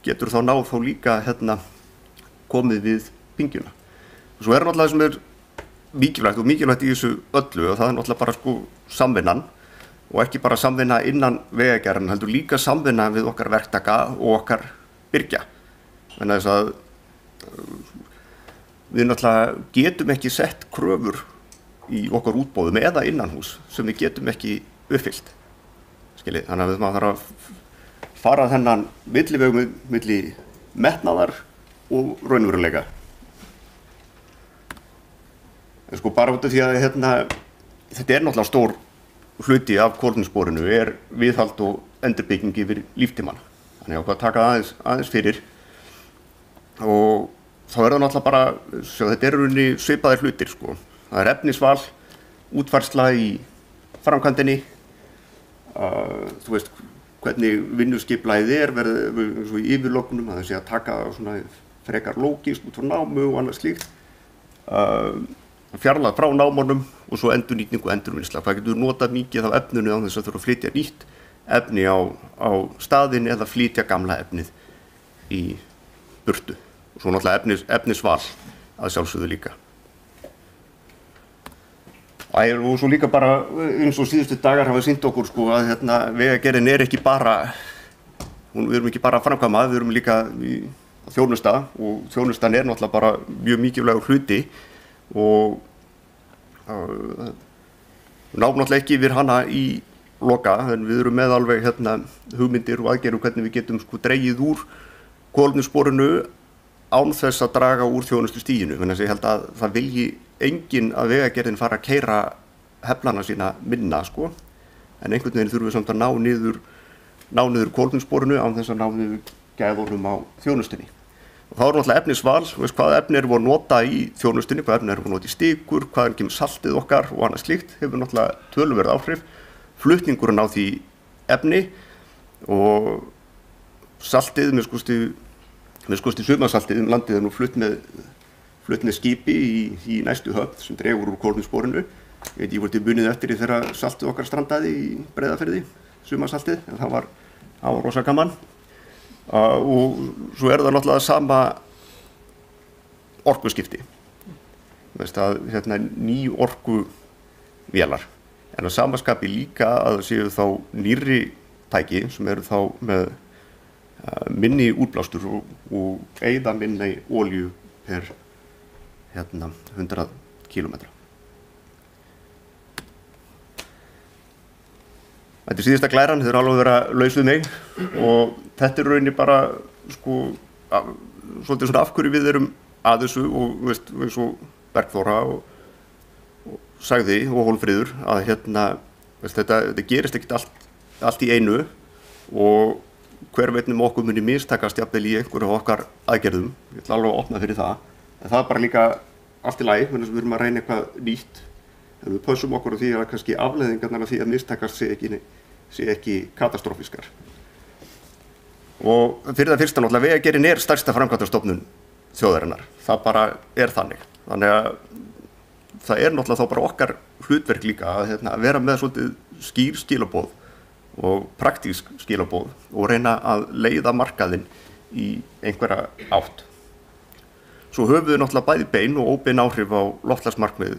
getur þá náð þá líka komið við pingjuna. Svo náttúrulega sem mikilvægt í þessu öllu og það náttúrulega bara sko samvinnan og ekki bara samvinna innan Vegagerðarinnar heldur líka samvinna við okkar verktaka og okkar birgja. Þannig að þess að við náttúrulega getum ekki sett kröfur í okkar útboðum eða innanhús sem við getum ekki uppfyllt. Þannig að maður þarf að fara þennan milliveg milli metnaðar og raunveruleika. En sko bara út af því að þetta náttúrulega stór hluti af kolefnissporinu viðhald og endurbygging yfir líftímann. Þannig að taka aðeins fyrir og þá það náttúrulega bara, þetta rauninni svipaðir hlutir sko. Það efnisval, útfærsla í framkvæmdinni, þú veist hvernig vinnuskipulagið verður svo í yfirlokunum, að það sé að taka svona frekar lógist út frá námu og annað slíkt. fjarlægð frá námornum og svo endurnýtning og endurvinnsla. Það getur notað mikið af efninu án þess að þurfa að flytja nýtt efni á staðinn eða flytja gamla efnið í burtu. Og svo náttúrulega efnisval að sjálfsögðu líka. Og svo líka bara eins og síðustu dagar hafa sýnt okkur sko að Vegagerðin ekki bara, við erum ekki bara að framkvæma, við erum líka að þjónusta og þjónustan náttúrulega bara mjög mikilvægur hluti og náum náttúrulega ekki yfir hana í loka, en við erum með alveg hugmyndir og aðgerðum hvernig við getum sko dregið úr kolefnissporinu án þess að draga úr þjónustustiginu. Þannig að ég held að það vilji enginn að Vegagerðin fara að keyra heflana sína minna sko, en einhvern veginn þurfum við samt að ná niður kolefnissporinu án þess að ná niður gæðunum á þjónustunni. Og þá náttúrulega efnisval, hvaða efni erum við að nota í þjónustunni, hvaða efni erum við að nota í stikur, hvaðan kemur saltið okkar og annað slíkt, hefur náttúrulega töluverð áhrif. Flutningurinn á því efni og saltið, með skosti sumarsaltið landið nú flutt með skipi í næstu höfn sem dregur úr kolefnissporinu. Ég veit ég hvort ég munið eftir þegar saltið okkar strandaði í Breiðafirði, sumarsaltið, en það var rosa gaman. Og svo það náttúrulega sama orkuskipti. Ný orkuvélar. En á sama skapi líka að það séu þá nýrri tæki sem eru þá með minni útblástur og eyða minni olíu per 100 kílómetra. Þetta síðasta glæran, þau alveg verið að laus við mig og þetta rauninni bara svolítið svona af hverju við erum að þessu og eins og Bergþóra og sagði og Hólmfríður að þetta gerist ekkert allt í einu og hver veitnum okkur muni mistakast jafnvel í einhverju af okkar aðgerðum. Ég ætla alveg að opna fyrir það. En það bara líka allt í lagi, við erum að reyna eitthvað nýtt. En við pössum okkur á því að kannski afleiðingarnar af því að mistakast sé ekki katastrófískar. Og fyrir það fyrsta náttúrulega Vegagerðin stærsta framkvæmdastofnun þjóðarinnar. Það bara þannig. Þannig að það náttúrulega þá bara okkar hlutverk líka að vera með svolítið skýr skilaboð og praktísk skilaboð og reyna að leiða markaðinn í einhverja átt. Svo höfum við náttúrulega bæði bein og óbein áhrif á loftslagsmarkmið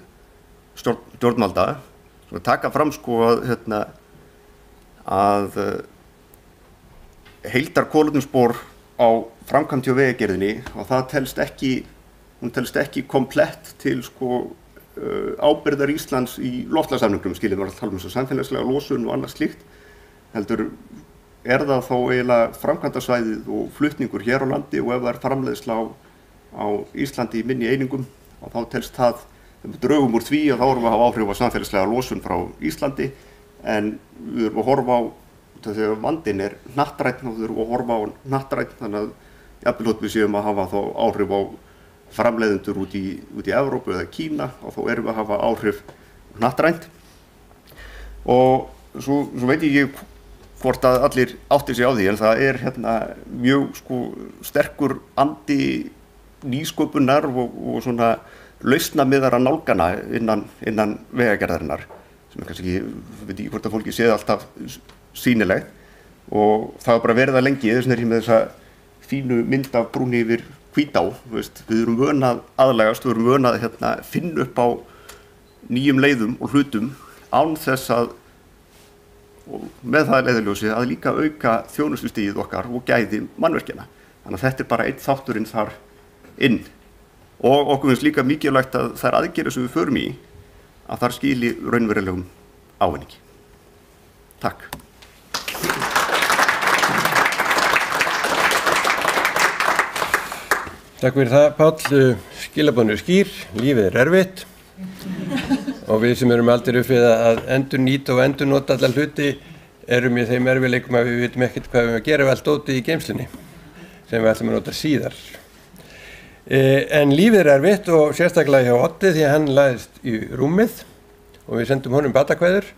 stjórnvalda, svo taka fram sko að heildarkolefnisspor á framkvæmd hjá Vegagerðinni og það telst ekki komplett til sko ábyrgðar Íslands í loftslagssamningnum, skiljum við að tala um þess að samfélagslega losun og annað slíkt, heldur það þó eiginlega framkvæmdasvæðið og flutningur hér á landi og ef það framleiðsla á Íslandi í minni einingum og þá telst það drögum úr því að þá erum við að hafa áhrif á samfélagslega losun frá Íslandi en við erum að horfa á þegar vandinn hnattrænn og við erum að horfa á hnattrænn þannig að jafnvel við séum að hafa þá áhrif á framleiðendur út í Evrópu eða Kína og þá erum við að hafa áhrif hnattrænt og svo veit ég ekki hvort að allir átti sig á því en það mjög sterkur andi nýsköpunar og svona lausnamiðara nálgana innan Vegagerðarinnar sem kannski veit ekki hvort að fólki séð alltaf sýnilegt og það var bara verið að lengi þess vegna með þessa fínu mynd af brúnni yfir Hvítá, við erum vön að aðlagast, við erum vön að finna upp á nýjum leiðum og hlutum án þess að og með það leiðarljósi að líka auka þjónustustigið okkar og gæði mannvirkjanna. Þannig að þetta bara einn þátturinn þar inn. Og okkur finnst líka mikilvægt að þær aðgerðir sem við förum í að þar skili raunverulegum ávinningi. Takk. Takk fyrir það, Páll. Skilaboðin skýr, lífið erfitt og við sem erum aldrei upp við að endurnýta og endurnota alla hluti erum í þeim erfiðleikum að við vitum ekkert hvað við erum að gera við allt dótið í geymslunni sem við ætlum að nota síðar. En lífið erfitt og sérstaklega hjá Oddi því að hann lagðist í rúmið og við sendum honum batakveður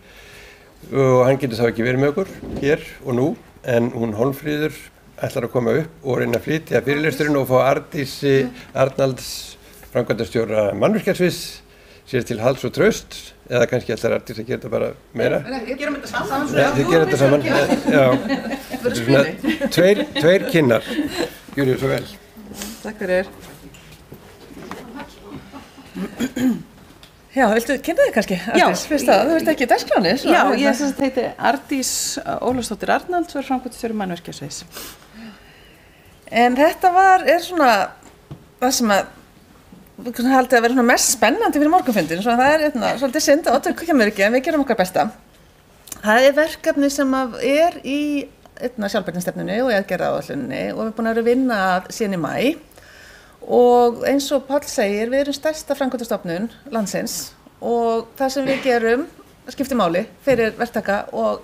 og hann getur þá ekki verið með okkur hér og nú en hún Hólmfríður ætlar að koma upp og reyna að flytja fyrirlesturinn og fá Arndísi Arnalds framkvæmdastjóra mannvirkjasviðs sér til halds og traust, eða kannski ætlar Arndís að gera þetta bara meira? Við gerum þetta saman. Þið gera þetta saman, já. Þetta er svona tveir kynnar. Gjörðu svo vel. Takk fyrir. Já, viltu kynna þig kannski, Arndís? Fyrst að þú ert ekki í dagskráni. Já, ég heiti Arndís Ólafsdóttir Arnalds og er framkvæmdastjóri mannvirkjasviðs. En þetta er svona það sem að haldið að vera svona mest spennandi fyrir morgunfundin, svo það svolítið synd að Oddur kemur ekki, en við gerum okkar besta. Það verkefni sem er í sjálfbærnistefnunni og í aðgerðaáætluninni og við erum búin að vinna síðan í maí. Og eins og Páll segir, við erum stærsta framkvæmdastofnun landsins og það sem við gerum skiptir máli fyrir verktaka og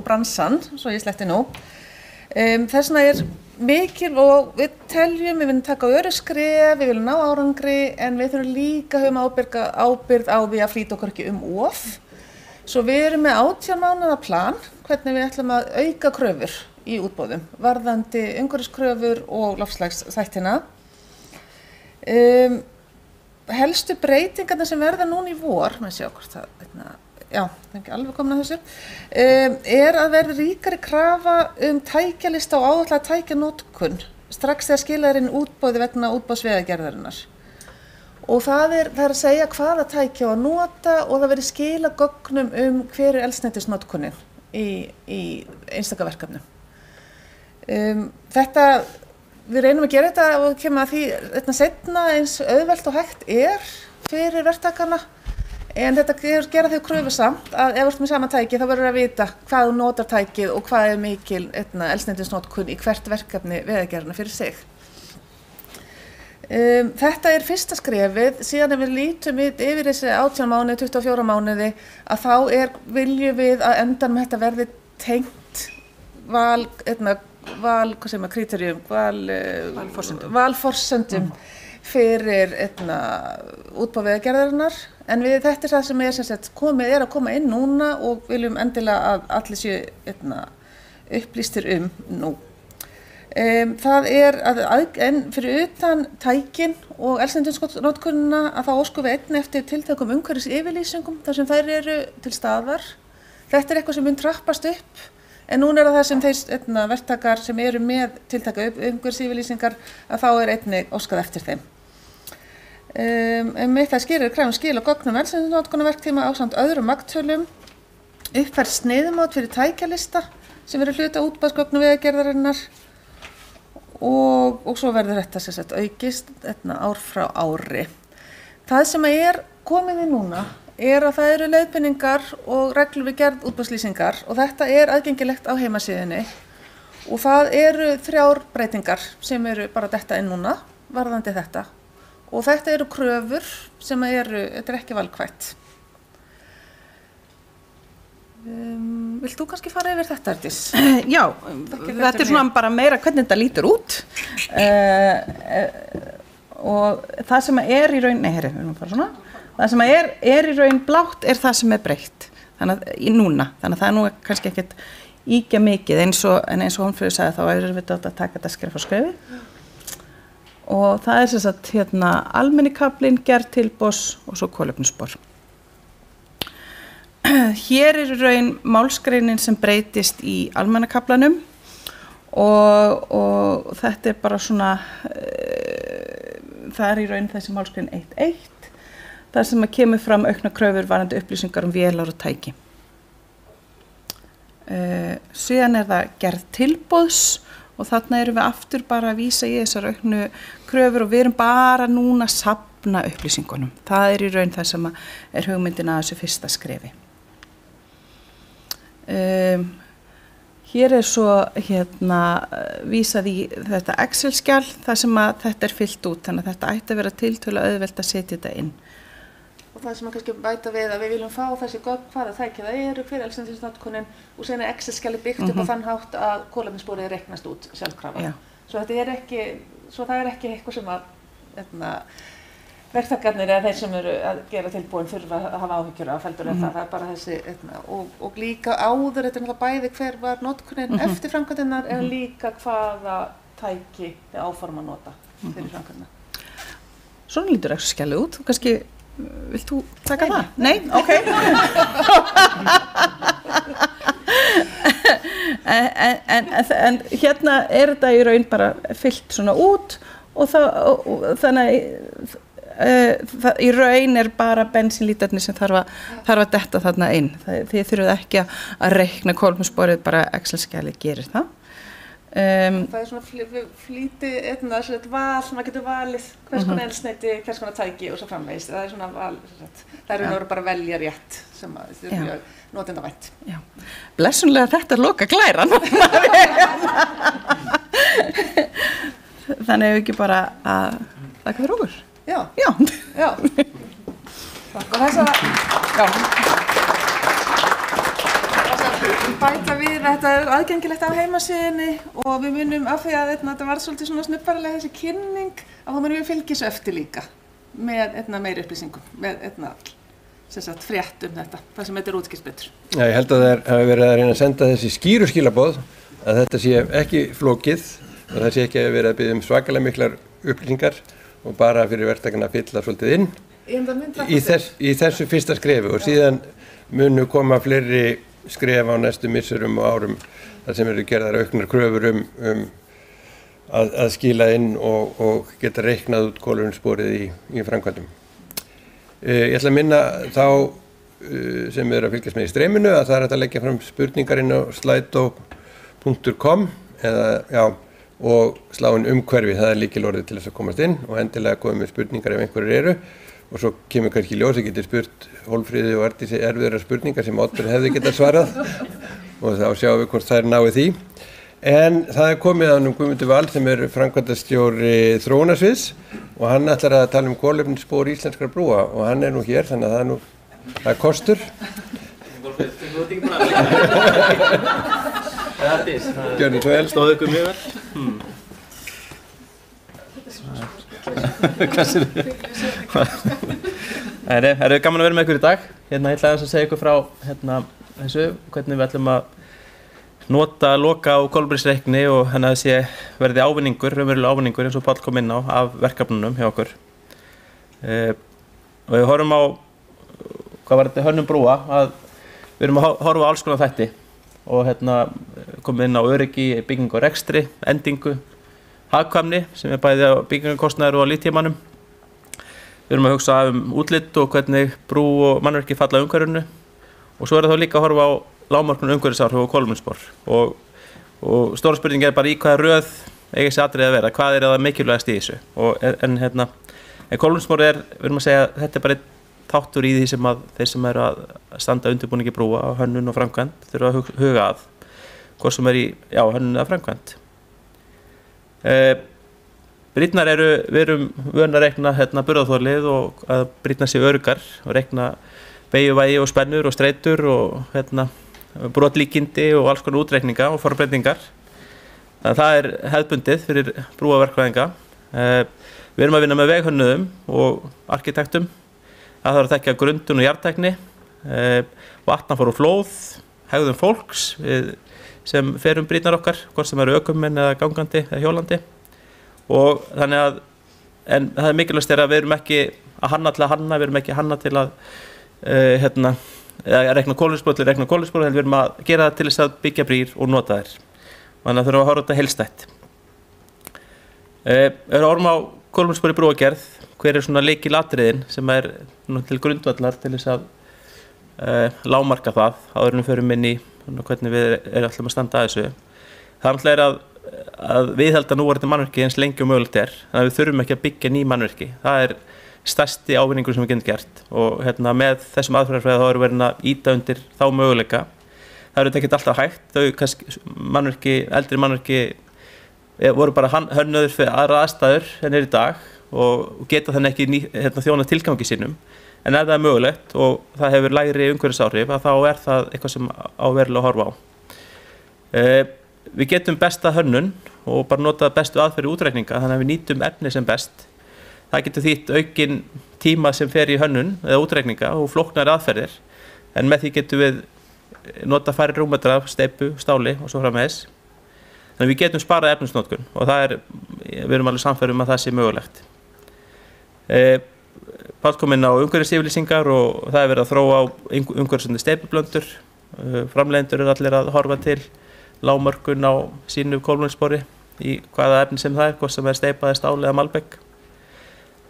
bransan, svo ég sletti nú. Þess vegna mikil og við teljum, við viljum taka öruggskref, við viljum ná árangri en við þurfum líka að hafa ábyrgð á því að flýta okkur ekki of. Svo við erum með 18 mánaða plan hvernig við ætlum að auka kröfur í útboðum, varðandi umhverfiskröfur og loftslagsþættina. Helstu breytingarna sem verða núna í vor, með sjá hvort það, já, það er ekki alveg komin að þessu, að verða ríkari krafa tækjalista og áætlaða tækjanotkun strax þegar skilað inn útboði vegna útboðsvegagerðarinnar. Og það er að segja hvaða tækja á að nota og það verður skila gögnum hver eldsneytisnotkunin í einstaka verkefnum. Við reynum að gera þetta og kemur að því seinna eins auðvelt og hægt fyrir verktakana. En þetta gera þau kröfu samt að ef þú ert með sama tæki þá verður að vita hvað þú notar tækið og hvað mikil eldsneytisnotkun í hvert verkefni vegagerðarinnar fyrir sig. Þetta fyrsta skrefið, síðan ef við lítum yfir þessi 18 mánuði, 24 mánuði að þá viljum við að endanum þetta verði tengt valforsendum fyrir útboð vegagerðarinnar. En þetta það sem að koma inn núna og viljum endilega að allir séu upplýstir nú. Það en fyrir utan tækin og eldsneytisnotkunina að þá óskum við einnig eftir tiltökum umhverfisyfirlýsingum þar sem þær eru til staðar. Þetta eitthvað sem mun trappast upp, en núna það sem þeir verktakar sem eru með tiltaka umhverfisyfirlýsingar að þá einnig óskað eftir þeim. Það skilir krafum skil og gögnum eldsneytisnotkunarverktíma ásamt öðrum magntölum, uppfærð sniðumót fyrir tækjalista sem verður hluta útboðsgögnum vegagerðarinnar og svo verður þetta aukist ár frá ári. Það sem komið í núna að það eru leiðbeiningar og reglur við gerð útboðslýsingar og þetta aðgengilegt á heimasíðunni og það eru 3 breytingar sem eru bara detta inn núna varðandi þetta. Og þetta eru kröfur sem þetta ekki valkvætt. Vilt þú kannski fara yfir þetta, Arndís? Já, þetta svona bara meira hvernig þetta lítur út. Og það sem í raun, við erum bara svona. Það sem í raun blátt það sem breytt. Þannig að núna, það nú kannski ekkert íkja mikið eins og Hólmfríður sagði þá við þetta að taka þetta skref á skrefi. Og það sem sagt almenni kaflinn, gerð tilboðs og svo kolefnisspor. Hér í raun málsgreinin sem breytist í almenna kaflanum og þetta bara svona, það í raun þessi málsgrein 1.1, þar sem kemur fram aukna kröfur varðandi upplýsingar vélar og tæki. Síðan það gerð tilboðs og þarna erum við aftur bara að vísa í þessar auknu kröfur og við erum bara núna að safna upplýsingunum. Það í raun það sem hugmyndin að þessu fyrsta skrefi. Hér svo vísað í þetta Excel-skjal þar sem þetta fyllt út, þannig að þetta ætti að vera tiltölulega auðvelt að setja þetta inn. Og það sem kannski bæta við að við viljum fá þessi gögn hvaða tækja það hver eldsneytisnotkunin og síðan Excel-skjali byggt upp á þann hátt að kolefnissporið reiknast út sjálfkrafa. Svo þetta það ekki eitthvað sem að verktakarnir eða þeir sem eru að gera tilbúin þurfa að hafa áhyggjur af heldur en það bara þessi og líka áður þetta bæði hver var notkunin eftir framkvæmdirnar eða líka hvaða tæki þið áforma að nota fyrir framkvæmdirnar. Svona lítur Excel-skjalið út, kannski Vilt þú taka það? Nei? Ok. en hérna þetta í raun bara fyllt svona út og þannig í raun bara bensínlítarnir sem þarf að detta þarna inn. Þið þurfið ekki að reikna kolefnissporið, bara Excel-skjalið gerir það. Það svona flýti þetta val, maður getur valið hvers konar eldsneyti, hvers konar tæki og svo framvegis. Það svona val, það bara að velja rétt sem þið eru notendavænt. Já. Blessunlega þetta loka glæran. Þannig við ekki bara að þakka fyrir okkur. Já. Takk og þess að bæta við þetta aðgengilegt á heimasíðunni og við munum af því að þetta var svolítið svona snupparlega þessi kynning að þá munum við fylgja svo eftir líka með meiri upplýsingum, með frétt þetta, það sem þetta er útskýrt betur. Já, ég held að það hafi verið að reyna að senda þessi skýru skilaboð að þetta sé ekki flókið og það sé ekki að vera að biðja svakalega miklar upplýsingar og bara fyrir verktakana að fylla svolítið inn í þessu fyrsta skrefi og síðan munu koma fleiri skref á næstu misserum og árum þar sem eru gerðar auknar kröfur að skila inn og geta reiknað út kolefnissporið í framkvæmdum. Ég ætla að minna þá sem eru að fylgjast með í streyminu að það er hægt að leggja fram spurningar inn á slido.com og slá inn umhverfi, það er lykilorðið til þess að komast inn og endilega komið með spurningar ef einhverjir eru og svo kemur kannski ljós að geti spurt Hólmfríði og Arndísi erfiðara spurningar sem Oddur hefði getað svarað og þá sjáum við hvort þær náið því. En það er komið að Guðmundur Val sem er framkvæmdastjóri þróunarsviðs og hann ætlar að tala kolefnisspor íslenskra brúa og hann er nú hér þannig að það er kostur. Gjörðu svo vel. Stóðu ykkur mjög vel. Það er gaman að vera með ykkur í dag. Ég ætla að segja ykkur frá þessu, hvernig við ætlum að nota loka á kolefnisreikni og þannig að þessi verði ávinningur, raunverulega ávinningur eins og Páll kom inn á af verkefnunum hjá okkur. Og við horfum á, hvað var þetta, hönnun brúa, að við erum að horfa á alls konar þætti og komum inn á öryggi, byggingu og rekstri, endingu, hagkvæmni sem er bæði á byggingarkostnaður og á líftímanum. Við erum að hugsa útlit og hvernig brú og mannvirki falla umhverfinu og svo er það líka að horfa á lágmarkun umhverfisáhrif og kolefnisspor og stóra spurning bara í hvaða röð eiga þessi atriði að vera, hvað er það mikilvægast í þessu en kolefnisspor við erum að segja þetta er bara einn þáttur í því sem að þeir sem eru að standa undirbúningi brúa á hönnun og framkvæmd þurfa að huga að hvort sem er í hönnun eða framkvæmd. Brýtnar við erum vön að reikna burðarþolið og að brýtnar séu öruggar og reikna beygjuvægi og spennur og streitur og brotlíkindi og alls konar útreikninga og forbreytingar. Þannig að það er hefðbundið fyrir brúaverkfræðinga. Við erum að vinna með veghönnuðum og arkitektum. Það þarf að þekkja grundun og jarðtækni, vatnafar og flóð, hegðun fólks sem fer brýtnar okkar, hvort sem eru ökumenn eða gangandi eða hjólandi. Og þannig að það er mikilvægt að við erum ekki að hanna til að hanna, við erum ekki að hanna til að reikna kolefnisspor, heldur við erum að gera það til þess að byggja brýr og nota þær. Þannig að þurfum að horfa þetta heildstætt. Við erum að horfa á kolefnisspor í brúagerð, hver er svona lykilatriðin sem er til grundvallar til þess að lágmarka það áður en við förum inn í hvernig við ætlum að standa að þessu. Það er að viðhalda núverandi mannvirki eins lengi og mögulegt er, þannig að við þurfum ekki að byggja ný mannvirki. Það er stærsti ávinningur sem við getum gert og með þessum aðferðarfræði þá erum við að ýta undir þá möguleika. Það eru ekki alltaf hægt, eldri mannvirki voru bara hönnuður fyrir aðra aðstæður en í dag og geta þannig ekki þjóna tilgangi sínum. En ef það er mögulegt og það hefur lægri umhverfisáhrif þá er það eitthvað sem á verulega að horfa á. Við getum besta hönnun og bara nota bestu aðferði útreikninga þannig að við nýtum efni sem best. Það getur þýtt aukinn tíma sem fer í hönnun eða útreikninga og flóknari aðferðir en með því getum við nota færri rúmmetra af steypu, stáli og svo framvegis. Þannig að við getum sparað efnisnotkun og við erum alveg sannfærð að það sé mögulegt. Páll kom inn á umhverfisyfirlýsingar og það verið að þróa á umhverfisvænni steypublöndur. Framleiðendur allir að horfa til lágmörkun á sínu kolefnisspori í hvaða efni sem það hvort sem steypa eða stál eða malbek.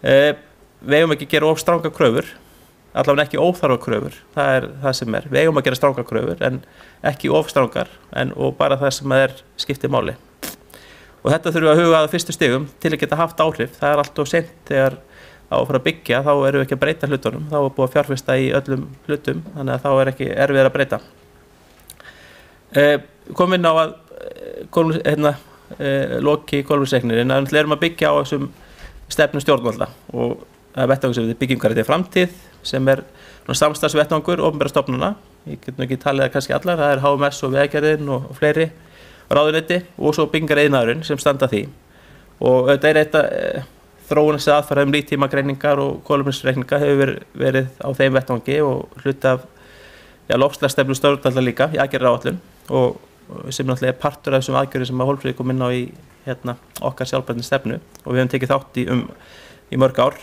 Við eigum ekki að gera of stranga kröfur, allavega ekki óþarfa kröfur, það er það sem er. Við eigum að gera stranga kröfur en ekki of strangar og bara það sem skiptir máli. Og þetta þurfum við að huga að fyrstu stigum til að geta haft áhrif. Það allt of seint þegar á að fara að byggja, þá erum við ekki að breyta hlutunum, þá búið að fjárfesta í öllum hlutum, þannig að þá ekki erfiðara að breyta. Kom inn á að loki kolefnisreiknirinn, en við erum að byggja á þessum stefnum stjórnvalda og það vettvangur sem við byggingar í framtíð sem samstarfsvettvangur opinberra stofnana. Ég get nú ekki talið það kannski allar, það HMS og Vegagerðin og fleiri ráðuneyti og svo byggingariðnaðurinn sem standa því. Og þetta eitt þróunar aðferð líftímagreiningar og kolefnisreikninga hefur verið á þeim vettvangi og hluti af loftslagsstefnu stjórnvalda líka í aðgerðaáætlun og sem náttúrulega partur af þessum aðgerðum sem Hólmfríður kom inn á í okkar sjálfbærni og við höfum tekið þátt í mörg ár.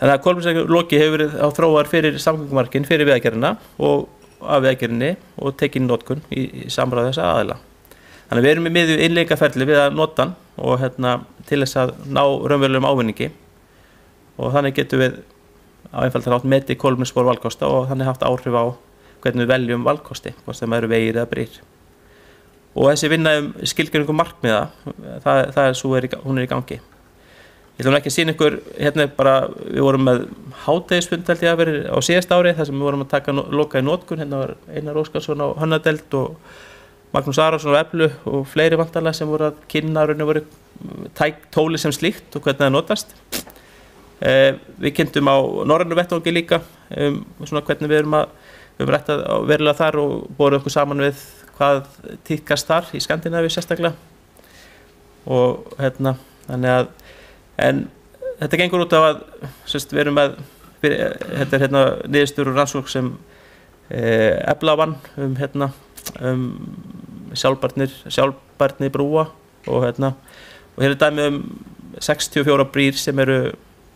Þannig að kolefnisloki hefur verið á þróar fyrir samgöngumarkinn, fyrir Vegagerðina og af Vegagerðinni og tekið notkun í samráði þessa aðila. Þannig að við erum í miðju innleiðingarferli við að nota hann og til þess að ná raunverulegum ávinningi og þannig getum við á einfaldan hátt metið kolefnisspor valkosta og þannig haft áhrif á hvernig við veljum valkosti, hvort sem eru vegir eða brýr. Og þessi vinna skilgreiningu markmiða, hún í gangi. Ég ætlum ekki að sýna ykkur, við vorum með hádegisfund held ég að vera á síðasta ári, þar sem við vorum að taka loka í notkun, var Einar Óskarsson á Hönnadeild og Magnús Arason á Eflu og fleiri vantarlega sem voru að kynna voru tóli sem slíkt og hvernig það notast. Við kynntum á norrænu vettvangi líka, hvernig við erum rætt að verulega þar og borum okkur saman við hvað tíðkast þar í Skandinavíu sérstaklega. Og þannig að en þetta gengur út af að við erum með þetta niðurstöður og rannsókn sem Efla vann sjálfbærni brúa og hér dæmi 64 brýr sem eru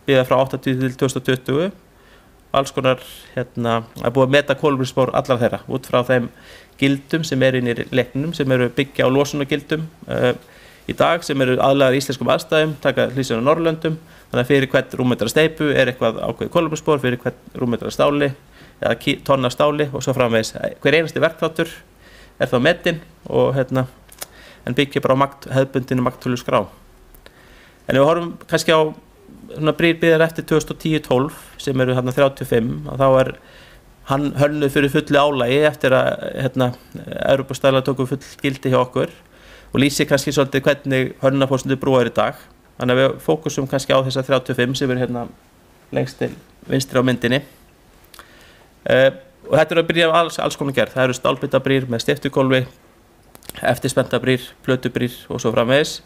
byggðar frá 80 til 2020 alls konar að búið að meta kolefnisspor allar þeirra út frá þeim gildum sem inn í leiknum sem eru byggja á losunargildum í dag sem eru aðlagaðar íslenskum aðstæðum, taka hliðsjón á Norðurlöndum, þannig að fyrir hvern rúmmetra steypu eitthvað ákveðið kolefnisspor, fyrir hvern rúmmetra stáli eða tonna stáli og svo framvegis. Hver einasti verkþáttur þá metinn og en byggja bara á hefðbundinni magntöluskrá. En ef við horfum kannski á brýr byggðar eftir 2010-12 sem eru 35 og þá hann hönnuð fyrir fullu álagi eftir að Evrópustælar tóku full gildi hjá okkur og lýsir kannski svolítið hvernig hönnunarforsendur brúa í dag. Þannig að við fókusum kannski á þessa 35 sem eru lengst til vinstri á myndinni. Og þetta að byrja alls konar gerð. Það eru stálbitabrýr með steyptugólfi, eftirspenntabrýr, plötubrýr og svo framvegis.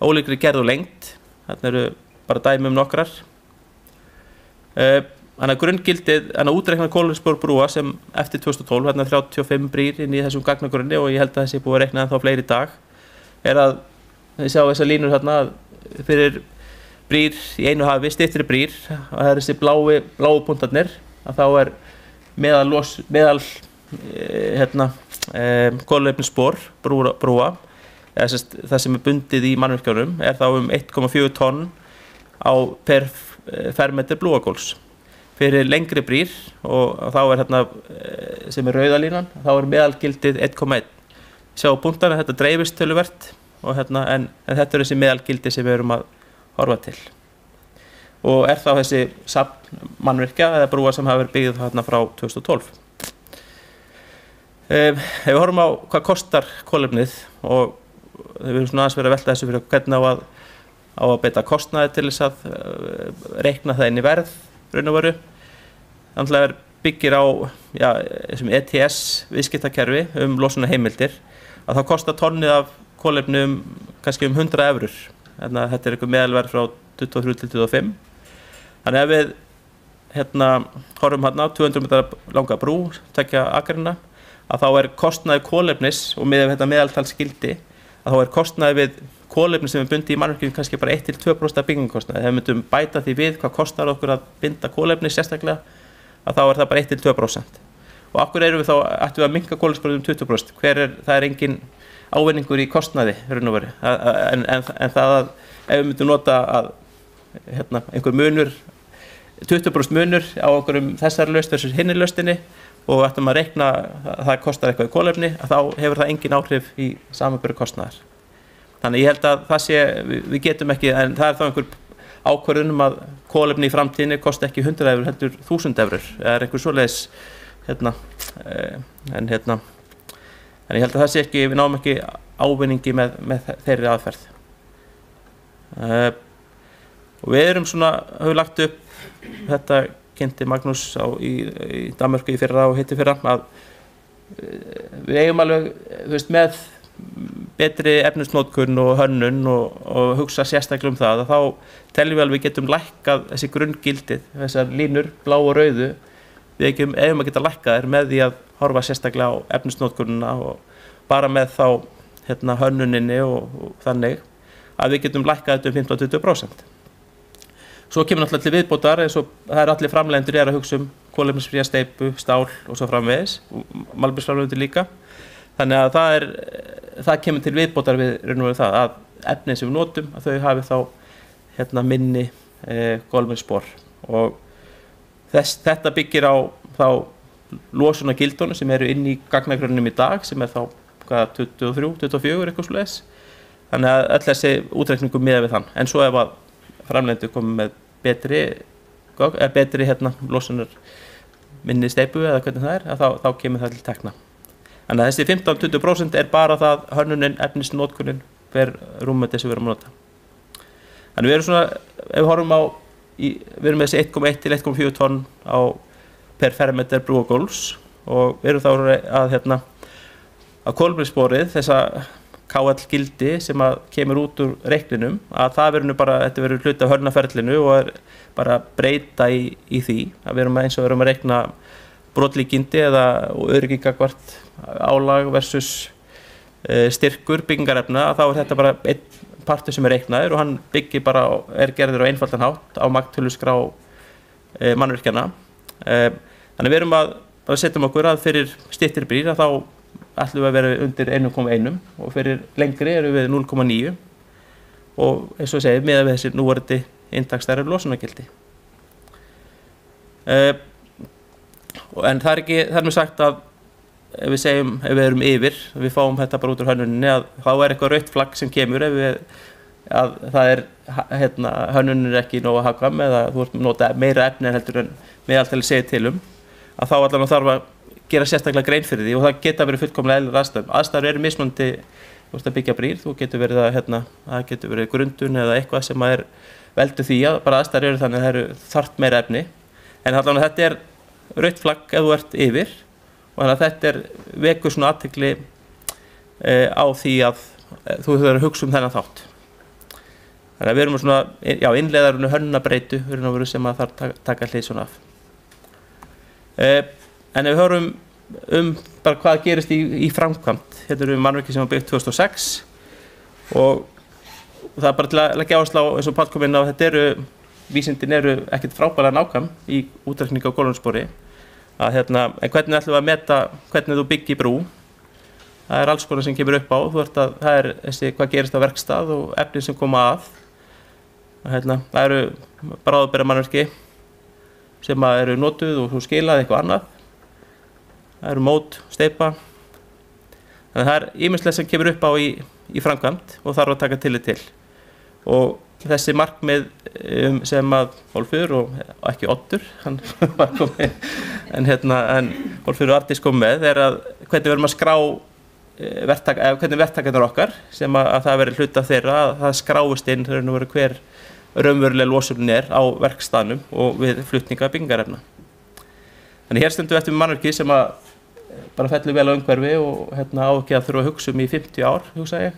Ólíkri gerð og lengd. Þarna eru bara dæmi nokkrar. Þannig að grunngildið, útreikna kolefnisspor brúa sem eftir 2012, 35 brýr inn í þessum gagnagrunni og ég held að þessi búið að reikna ennþá fleiri í dag, að þið sjá þessar línur að fyrir brýr í einu hafi styttri brýr og það þessi bláu punktarnir að þá meðal kolefnisspor brúa eða það sem bundið í mannvirkjunum þá 1,4 tonn á per fermetri brúagóls. Fyrir lengri brýr og þá sem rauðalínan, þá meðalgildið 1,1. Sjá punktana, þetta dreifist töluvert og en þetta þessi meðalgildi sem við erum að horfa til. Og þá þessi safn mannvirkja eða brúa sem hafa verið byggð frá 2012. Ef við horfum á hvað kostar kolefnið og við erum aðeins verið að velta þessu fyrir hvernig á að beita kostnaði til þess að reikna það inn í verð raun og veru. Þannig byggir á ETS viðskiptakerfi losunarheimildir að þá kostar tonnið af kolefni kannski 100 evrur. Þetta eitthvað meðalverð frá 23 til 25. Þannig að við horfum 200 metrar langa brú, tekja akrina, að þá kostnaði kolefnis og með þetta meðaltalsgildi að þá kostnaði við kolefni sem bundið í mannvirkjum kannski bara 1–2% af byggingakostnaði. Ef við myndum bæta því við hvað kostar okkur að binda kolefni sérstaklega, að þá það bara 1–2%. Og af hverju ættum við að minnka kolefnisspor 20%? Það er engin ávinningur í kostnaði raun og veru. En það að ef við myndum nota að einhver munur, 20% munur á okkur þessari lausn versus hinni lausninni og ættum að reikna að það kostar eitthvað í kolefni, að þá hefur það engin áhrif í samanburði kostnaðar. Þannig ég held að það sé, við getum ekki, en það þá einhver ákvörðun að kolefni í framtíðinni kosti ekki 100 evrur, heldur 1000 evrur. Það einhver svoleiðis, en ég held að það sé ekki, við náum ekki ávinningi með þeirri aðferð. Og við erum höfum lagt upp, þetta kynnti Magnús í Danmörku í fyrra og hitti fyrra, að við eigum alveg, með betri efnisnotkun og hönnun og hugsa sérstaklega það, að þá teljum við alveg við getum lækkað þessi grunngildið, þessar línur, blá og rauðu, við eigum að geta lækkað þær með því að horfa sérstaklega á efnisnotkunina og bara með þá hönnuninni og þannig að við getum lækkað þetta 15–20%. Svo kemur náttúrulega til viðbótar, eins og það allir framleiðendur að hugsa kolefnisfría steypu, stál og svo framvegis, og malbiksframleiðendur líka. Þannig að það kemur til viðbótar við raun og veru það að efnin sem við notum, að þau hafi þá minni kolefnisspor. Og þetta byggir á þá losunargildunum sem eru inn í gagnagrunninum í dag, sem þá 23–24 eitthvað svoleiðis. Þannig að öll þessi útreikningu miðað við þann. En svo ef að framleiðendur komið með betri losunar minni steypu eða hvernig það að þá kemur það til tekna. Þannig að þessi 15–20% bara það hönnunin, efnisnotkunin per rúmmetri sem við erum að nota. Þannig við erum ef við horfum á, við erum með þessi 1,1–1,4 tonn per fermeter brú og gólfs og við erum þá að kolefnissporið, þessa KL gildi sem kemur út úr reikninum, að það þetta verður hluti af hönnaferlinu og bara breyta í því að við erum eins og við erum að reikna brotlíkindi eða öryggi gagnvart álag versus styrkur byggingarefna, að þá þetta bara einn partur sem reiknaður og hann byggir bara, gerður á einfaldan hátt á magtöluskrá mannvirkjana. Þannig við erum að setjum okkur að fyrir styttri brýr að þá ætlum við að vera undir 1,1 og fyrir lengri erum við 0,9 og eins og segið miðað við þessi núverandi inntaksstærri losunargildi. En það er mér sagt að ef við erum yfir, við fáum þetta bara út úr hönnuninni, að þá eitthvað rautt flagg sem kemur að það hönnunin ekki nógu að hagkvæm eða þú ert nota meira efni heldur en meðaltali segir til að þá allan þarf að gera sérstaklega grein fyrir því og það geta verið fullkomlega eðlilegar aðstæður. Aðstæður eru mismunandi, þú ert að byggja brýr, þú getur verið það getur verið grundun eða eitthvað sem veldur því að bara aðstæður eru þannig að það eru þarft meira efni. En allan að þetta rautt flagg ef þú ert yfir og þannig að þetta vekur athygli á því að þú þurfir að hugsa þennan þátt. Þannig að við erum innleiðar hönnunarbreytu sem að þarf taka hlið af. En ef við hörum bara hvað gerist í framkvæmd, eru mannvirki sem var byggt 2006 og það bara til að leggja áherslu á, eins og Páll kom inn á, vísindin eru ekkert frábærlega nákvæm í útreikningi á kolefnisspori, en hvernig ætlum við að meta hvernig þú byggir brú, það alls konar sem kemur upp á, það hvað gerist á verkstað og efnin sem koma að, það eru bráðabera mannvirki sem eru notuð og þú skilað eitthvað annað. Það eru mót, steypa. Þannig að það ýmislegt sem kemur upp á í framkvæmd og þarf að taka tillit til. Og þessi markmið sem að Hólmfríður og ekki Oddur, hann var komið, en Hólmfríður og Arndís kom með, að hvernig við erum að skrá hvernig verktakarnir okkar, sem að það veri hluti af þeirra, að það skráist inn hver raunveruleg losunin á verkstaðnum og við flutninga byggingarefna. Þannig hér stundum við eftir mannvirki sem að bara fellur vel á umhverfi og á ekki að þurfa að hugsa í 50 ár, hugsa ég.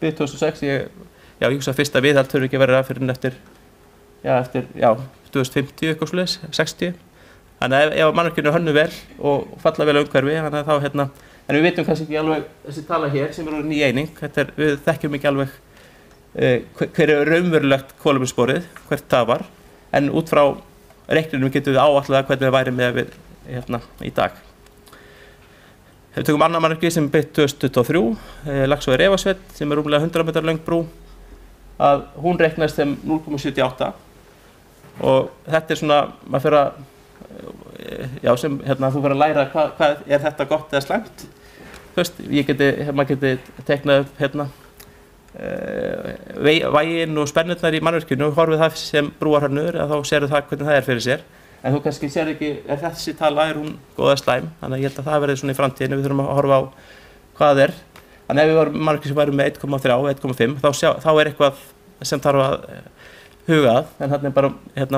Við 2006, ég hugsa fyrst að viðhald þurfi ekki að vera fyrir eftir 2050 eitthvað svoleiðis, 60. Þannig að ef mannvirkinu hönnu vel og falla vel á umhverfi, þannig að þá en við vitum kannski ekki alveg þessi tala hér sem orðin ný eining, við þekkjum ekki alveg hver raunverulegt kolefnissporið, hvert það var, en út frá reikninum getum við áætlað hvernig það væri með við í dag. Við tökum annað mannvirki sem byggt 2023, Laxá í Refasveit, sem rúmlega 100 metrar löng brú, að hún reiknast sem 0,78 og þetta svona, maður fyrir að, sem þú fyrir að læra hvað þetta gott eða slæmt. Maður geti teiknað upp væginn og spennurnar í mannvirkinu og horfið það sem brúarhönnur að þá sérðu það hvernig það fyrir sér. En þú kannski sér ekki, þessi tala hún góð eða slæm, þannig að ég held að það verði svona í framtíðinu, við þurfum að horfa á hvað það er. Þannig ef við varum mannvirki sem væri með 1,3 og 1,5, þá eitthvað sem þarf að huga að, en þarna bara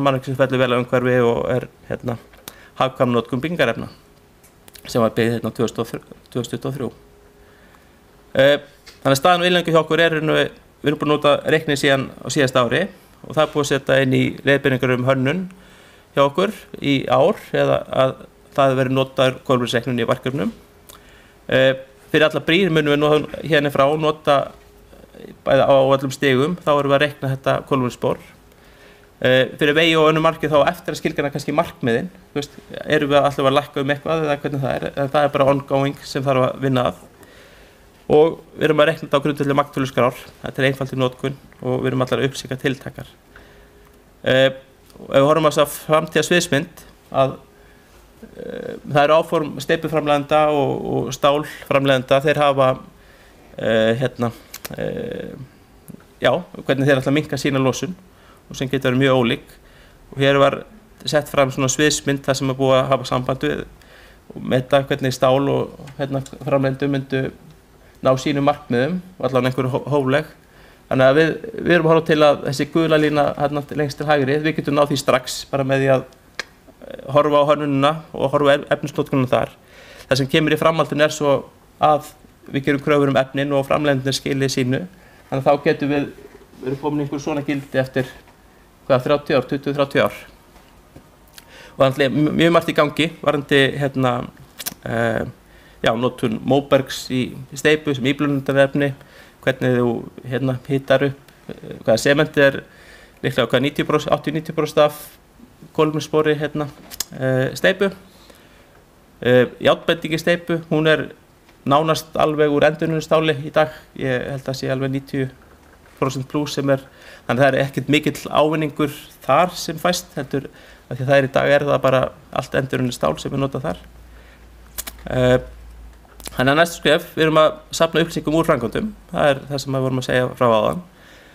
mannvirki sem fellur vel á umhverfi og hagkvæm notkun byggingarefna sem var byggð 2023. Þannig að staðan og innlengu hjá okkur við erum búin að nota reiknið síðan á síðasta ári og það er búið að setja inn í leiðbeiningar hönnun hjá okkur í ár eða að það verið notaður kolefnisreiknun í verkefnum. Fyrir alla brýr munum við hérna frá nota bæði á öllum stigum, þá erum við að reikna þetta kolefnisspor. Fyrir vegi og önnur markið þá eftir að skilgreina kannski markmiðin, erum við alltaf að lækka eitthvað eða hvernig það en það bara ongoing sem þarf að vinna að. Og við erum að reikna þetta á grundvelli magtöluskrár, þetta einfalt í notkun og við erum allar að uppsýka tiltakar. Ef við horfum á þessa framtíða sviðsmynd að það eru áform steypuframleiðenda og stálframleiðenda, þeir hafa hvernig þeir ætla að minnka sína losun og sem getur verið mjög ólík. Og hér var sett fram svona sviðsmynd þar sem er búið að hafa samband við og meta hvernig stál og framleiðendur myndu ná sínum markmiðum og allavega einhverju hófleg. Þannig að við erum að horfa til að þessi gula lína lengst til hægri, við getum náð því strax bara með því að horfa á hönnunina og horfa á efnisnotkunum þar. Það sem kemur í framhaldinu svo að við gerum kröfur efnin og framleiðendurnir skili sínu. Þannig að þá getum við erum komin einhver svona gildi eftir 30 ár, 20-30 ár. Og þannig að mjög margt í gangi varðandi notun Mobergs í steypu sem íblöndunarefni, hvernig þú hittar upp, hvaða sementi líklega 80-90% af kolefnisspori steypu. Járnbending í steypu, hún nánast alveg úr endurvinnustáli í dag, ég held að sé alveg 90% plus sem þannig að það ekkert mikill ávinningur þar sem fæst, heldur af því að í dag það bara allt endurvinnustál sem notað þar. Þannig að næstu skref, við erum að safna upplýsingum úr framkvæmdum, það það sem við vorum að segja frá áðan.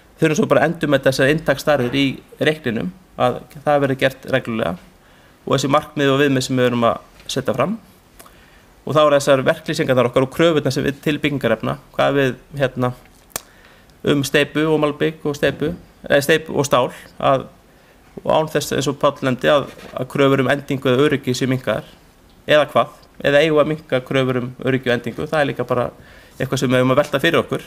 Við þurfum svo bara að endurmeta þessar inntaksstærðir í reikninum, að það verði gert reglulega og þessi markmið og viðmið sem við erum að setja fram. Og þá þessar verklýsingarnar okkar og kröfurnar sem við til byggingarefna, hvað við steypu og malbygg og steypu og stál, og án þess eins og Páll nefndi að kröfur endingu eða öryggi séu minnkaðar, eða hvað. Eða eigum að minnka kröfur öryggi og endingu, það líka bara eitthvað sem við höfum að velta fyrir okkur.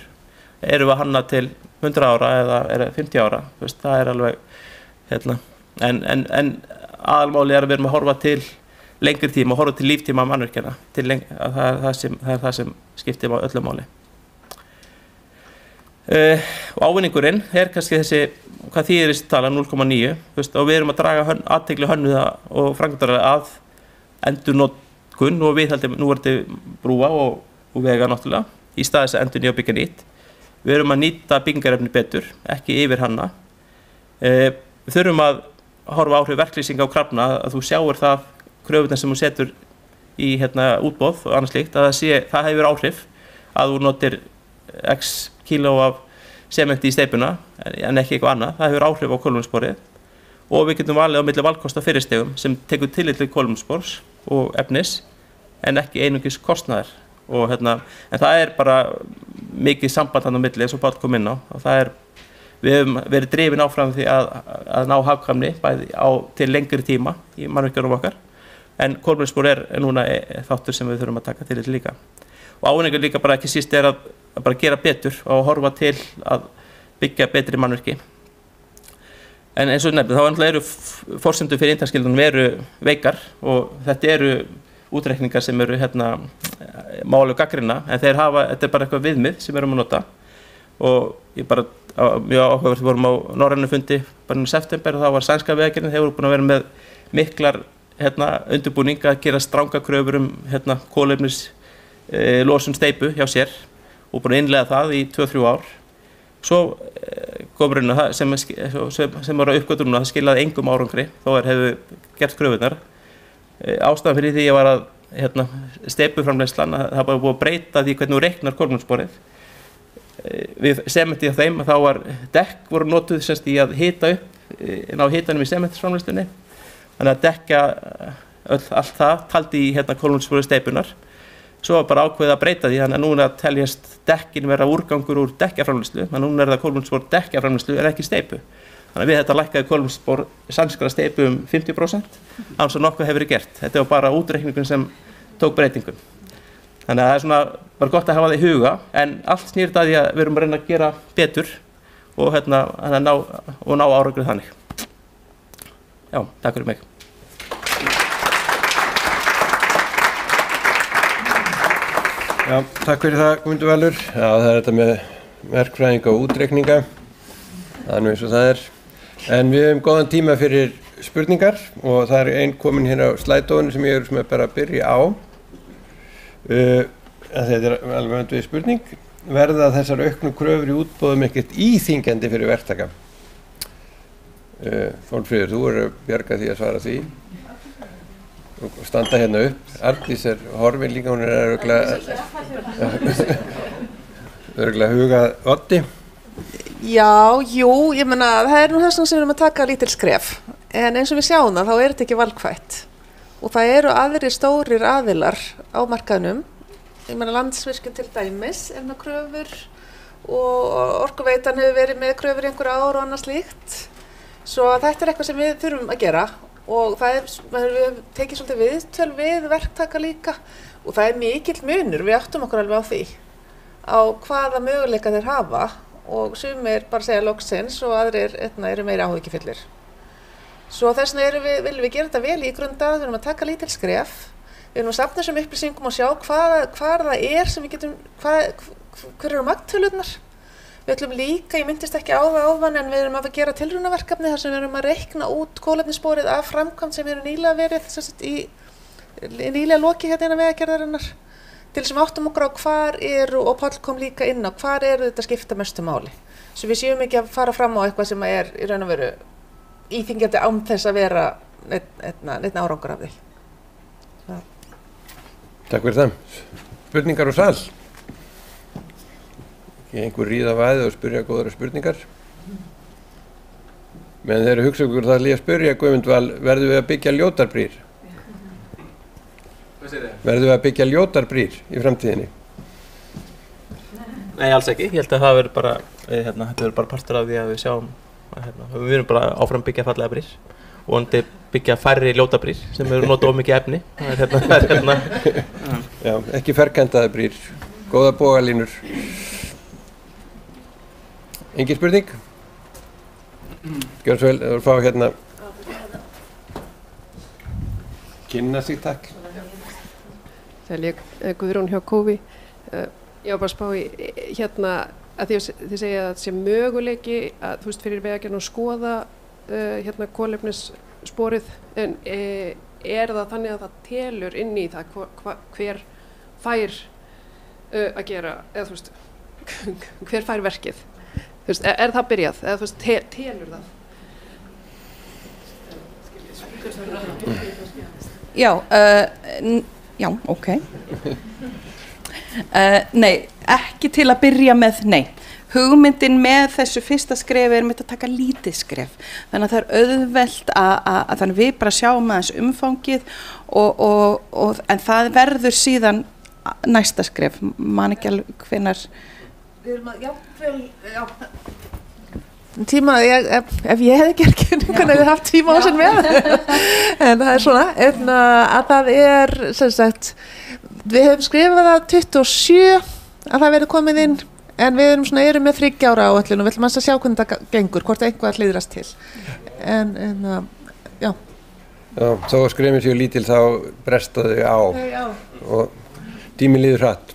Erum við að hanna til 100 ára eða 50 ára, það alveg, en aðalmáli að við erum að horfa til lengri tíma og horfa til líftíma mannvirkjanna, það er það sem skiptir öllu máli. Og ávinningurinn kannski þessi, hvað þýðir þessi tala 0,9, og við erum að draga athygli hönnuða og framkvæmdara að endurnot og viðhaldi núverandi brúa og vega náttúrulega í stað þess að endurnýja og byggja nýtt. Við erum að nýta byggingarefni betur, ekki yfir hanna. Við þurfum að horfa áhrif verklýsinga á krafna að þú sjáir það kröfurnar sem þú setur í útboð og annað slíkt að það hefur áhrif að þú notir x kíló af sementi í steypuna en ekki eitthvað annað. Það hefur áhrif á kolefnissporið og við getum valið á milli valkosta fyrirstigum sem tekur tillit til kolefnisspors og efnis en ekki einungis kostnaðar og en það bara mikið samband þarna á milli eins og Páll kom inn á og við höfum verið drifin áfram því að ná hagkvæmni bæði til lengri tíma í mannvirkjunum okkar en kolefnisspor núna þáttur sem við þurfum að taka tillit til líka og ávinningur líka bara ekki síst að bara gera betur og horfa til að byggja betri mannvirki. En eins og nefnir, þá eru forsendur fyrir inntaksskilyrðunum veikar og þetta eru útreikningar sem eru máli og gagnrýna en þetta bara eitthvað viðmið sem við erum að nota og ég bara mjög áhugavert, við vorum á norrænu fundi bara í september og þá var sænska Vegagerðin, þeir voru búin að vera með miklar undirbúning að gera stranga kröfur kolefnis losun steypu hjá sér og búin að innleiða það í 2-3 ár. Svo kom raun að það sem var að uppgötur núna, það skilaði engum árangri þó hefðu gert kröfurnar. Ástæðan fyrir því var að steypuframleiðslan, það var búið að breyta því hvernig þú reiknar kolefnissporið. Við sementi á þeim að þá var dekk voru notuð semst í að hita upp ná hitanum í sementisframleiðslunni, þannig að dekka allt það taldi í kolefnisspori steypunar. Svo var bara ákveðið að breyta því, þannig að núna teljast dekkin vera úrgangur úr dekkjaframleiðslu, þannig að núna það kolefnisspor dekkjaframleiðslu en ekki steypu. Þannig að við þetta lækkaði kolefnisspor sænskra steypu 50% án svo nokkuð hefur verið gert. Þetta var bara útreikningun sem tók breytingum. Þannig að það svona bara gott að hafa það í huga, en allt snýr það því að við erum að reyna að gera betur og ná árangur þannig. Já, takk fyrir mig. Já, takk fyrir það, Guðmundur Valur. Já, það er þetta með verkfræðinga og útreikninga. Það er nú eins og það er. En við höfum góðan tíma fyrir spurningar og það er ein komin hérna á slædóinu sem ég er bara að byrja á. Þetta er alveg öndvið spurning. Verða þessar auknu kröfur í útboðum ekkert íþyngjandi fyrir verktaka? Hólmfríður, þú er að bjarga því að svara því. Og standa hérna upp. Arndís er horfin líka, hún er örugglega hugað Oddi. Já, jú, ég meina það er nú þess sem við erum að taka lítil skref, en eins og við sjáum það, þá er þetta ekki valkvætt og það eru aðrir stórir aðilar á markaðnum. Ég meina Landsvirkjun til dæmis er með kröfur og Orkuveitan hefur verið með kröfur í einhver ár og annað slíkt, svo þetta er eitthvað sem við þurfum að gera. Og við höfum tekið svolítið viðtöl við verktaka líka og það er mikill munur, við áttum okkur alveg á því á hvaða möguleika þeir hafa og sumir bara segja loksins og aðrir eru meira áhyggjufullir. Svo þess vegna viljum við gera þetta vel í grunda, við erum að taka lítil skref, við erum að safna þessum upplýsingum og sjá hvar það er sem við getum, hver eru magntölurnar. Við ætlum líka, ég myndist ekki á það áðan, en við erum að gera tilraunaverkefni þar sem við erum að reikna út kolefnissporið af framkvæmd sem eru nýlega verið nýlega lokið hérna innan Vegagerðarinnar til sem áttum okkur á hvar eru, og Páll kom líka inn á, hvar eru þetta skipta mestu máli. Svo við séum ekki að fara fram á eitthvað sem er í raun og veru íþyngjandi án þess að vera neitt árangur af því. Takk fyrir það. Spurningar úr sal? Einhver ríða væði og spyrja góðara spurningar. Meðan þeir hugsa ykkur það að spyrja Guðmund Val, verðum við að byggja ljótarbrýr? Hvað segir þið? Verðum við að byggja ljótarbrýr í framtíðinni? Nei, alls ekki. Ég held að það verður bara, þetta verður bara partur af því að við sjáum að við erum bara áfram byggja fallega brýr og vonandi byggja færri ljótarbrýr sem eru notað of mikið efni. Já, ekki ferkantaði brýr, góða bogalínur. Engin spurning? Gjörðu svo vel, þú fá hérna kynna sig, takk. Selja Guðrún hjá Kófi. Ég var bara að spá í hérna að þið segja að það sé möguleiki að þú veist fyrir Vegagerðin að skoða hérna kolefnissporið, en er það þannig að það telur inn í það hver fær að gera, eða þú veist hver fær verkið? Þú veist, er það byrjað, eða þú veist, telur það? Já, ok. Nei, ekki til að byrja með, nei. Hugmyndin með þessu fyrsta skrefi er að taka lítið skref. Þannig að það er auðvelt að þannig við bara sjáum aðeins umfangið en það verður síðan næsta skref. Man ekki alveg hvenær. Við erum að, já. Tíma, ef ég hefði gert hvernig hefði haft tíma á sem með. En það er svona, að það er, sem sagt, við hefum skrifað það 27 að það verið komið inn, en við erum með 3 ára áætlun og við ætlum að sjá hvernig það gengur, hvort eitthvað hlýðrast til. Já. Já, þó að skrefin séu lítil þá bresta þau á og tíminn líður hratt.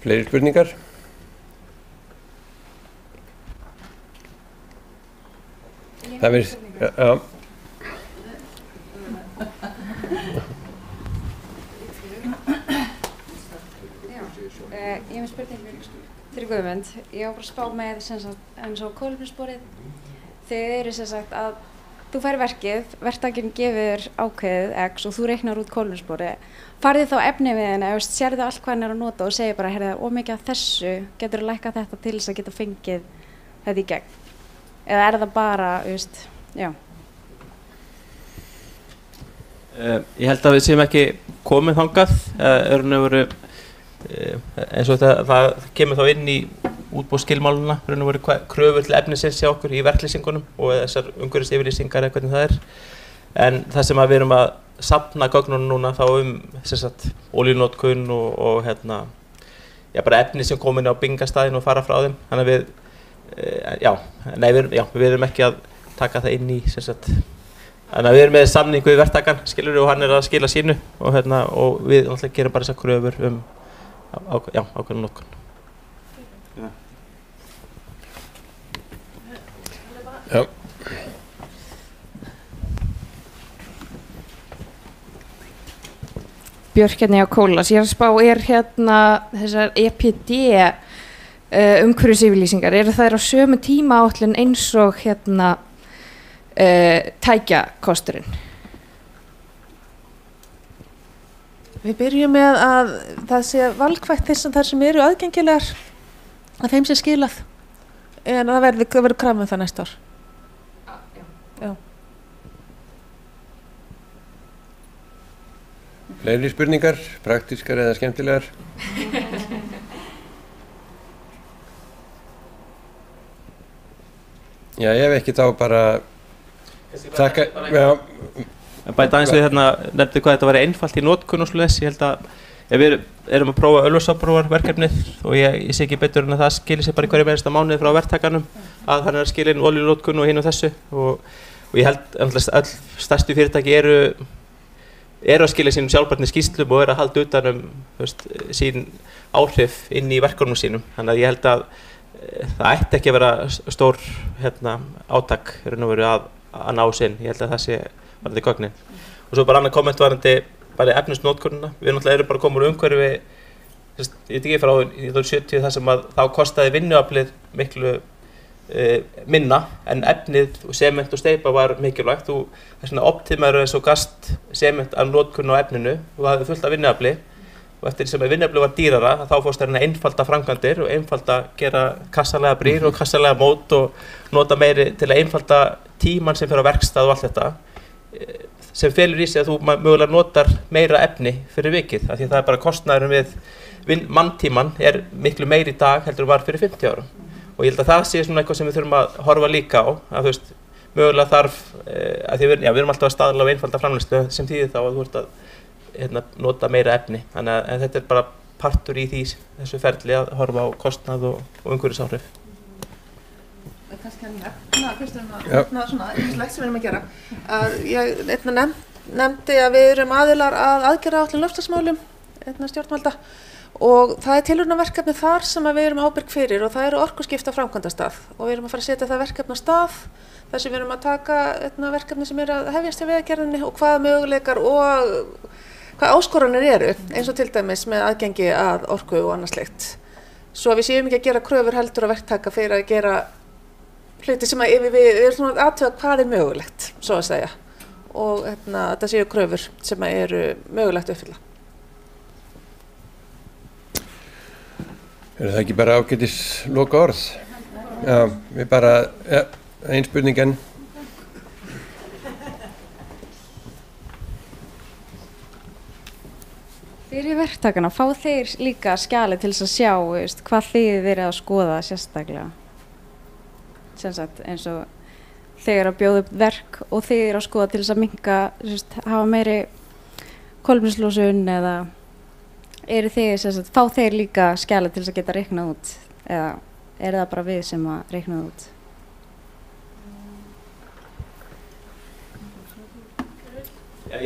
Fleiri spurningar? Það verður, já. Ég hef spurningu fyrir Guðmund. Ég var bara að spá með eins og kolefnissporið. Þegar eru sem sagt að þú fær verkið, verktakinn gefur ákveðið X og þú reiknar út kolefnissporið. Farðu þá efni við henni, sérðu allt hvað hann er að nota og segir bara, heyrðu, ómikið af þessu, getur þú lækkað þetta til þess að geta fengið þetta í gegn? Eða er það bara, já. Ég held að við séum ekki komið þangað, eins og það kemur þá inn í útboðsskilmáluna, kröfur til efnisins hjá okkur í verklýsingunum og þessar umhverfisyfirlýsingar eða hvernig það er. En það sem við erum að safna gögnunum núna þá olíunotkun og bara efni sem komin á bingastaðinn og fara frá þeim. Þannig að við erum ekki að taka það inn í þannig að við erum með samningu við verktakann, og hann er að skila sínu og við náttúrulega gerum bara þessar kröfur ákveðna notkun. Já. Björk á Kólas, ég er að spá, þessar EPD umhverfisyfirlýsingar, eru þær á sömu tímaáætlun eins og tækjakosturinn? Við byrjum með að það sé valkvætt þar sem eru aðgengilegar að þeim sé skilað en það verður krafa það næsta ár. Já. Fleiri spurningar, praktískar eða skemmtilegar? Já, ef ekki þá bara þakka, já. Bæta aðeins við nefndi hvað þetta væri einfalt í notkun og svoleiðis. Ég held að ef við erum að prófa ölfusprófarverkefnið og ég sé ekki betur en að það skilir sig bara í hverju einasta mánuði frá verktakanum að hann er að skila inn olíunotkun og hinu þessu og ég held að öll stærstu fyrirtæki eru að skila sínum sjálfbærni skýrslum og eru að halda utan sín áhrif inn í verkefnum sínum. Þannig að ég held að það ætti ekki að vera stór átak að ná sinn. Ég held að það sé varðandi gögnin. Og svo bara annað komment varðandi bara efnisnotkunina. Við náttúrulega erum bara komin úr umhverfi, ég veit ekki frá 70 þar sem að þá kostaði vinnuaflið miklu minna en efnið og sement og steypa var mikilvægt og þess vegna optimaður eins og gast sement af notkun á efninu og það hefði fullt af vinnuafli og eftir því sem vinnuafli var dýrara þá fórst þær að einfalda framkvæmdir og einfalda gera kassalega brýr og kassalega mót og nota meiri til að einfalda tíman sem fer á verkstað og allt þetta sem felur í sig að þú mögulega notar meira efni fyrir vikið af því að það er bara kostnaðurinn við manntíman er miklu meiri í dag heldur var fyrir 50 árum og ég held að það sé svona eitthvað sem við þurfum að horfa líka á að mögulega þarf að því við erum alltaf að staðla á einfalda framleiðslu sem þýðir þá að þú ert að nota meira efni þannig að þetta er bara partur í þessu ferli að horfa á kostnað og umhverfisáhrif. Kannski að nefna svona ýmislegt sem við erum að gera. Ég nefndi að við erum aðilar að aðgerðaáætlun loftslagsmálum stjórnvalda og það er tilraunarverkefni þar sem við erum ábyrg fyrir og það eru orkuskipta framkvæmdastað og við erum að fara að setja það verkefni á stað þar sem við erum að taka verkefni sem eru að hefjast í vegagerðinni og hvað möguleikar og hvað áskoranir eru eins og til dæmis með aðgengi að orku og annað slíkt. Svo við séum ekki að gera kröfur heldur að verktaka fyrir að gera hluti sem við erum svona að athuga hvað er mögulegt, svo að segja. Og þetta séu kröfur sem eru mögulegt að uppfylla. Er það ekki bara ágætis loka orð? Já, við bara, ein spurning enn. Fyrir verktakana, fá þeir líka skjali til þess að sjá hvað þið verið að skoða sérstaklega? Sem sagt eins og þeir að bjóða upp verk og þeir að skoða til þess að minnka, hafa meiri kolefnislosun eða eru þeir, fá þeir líka skjali til þess að geta reiknað út eða er það bara við sem að reiknað út? Já,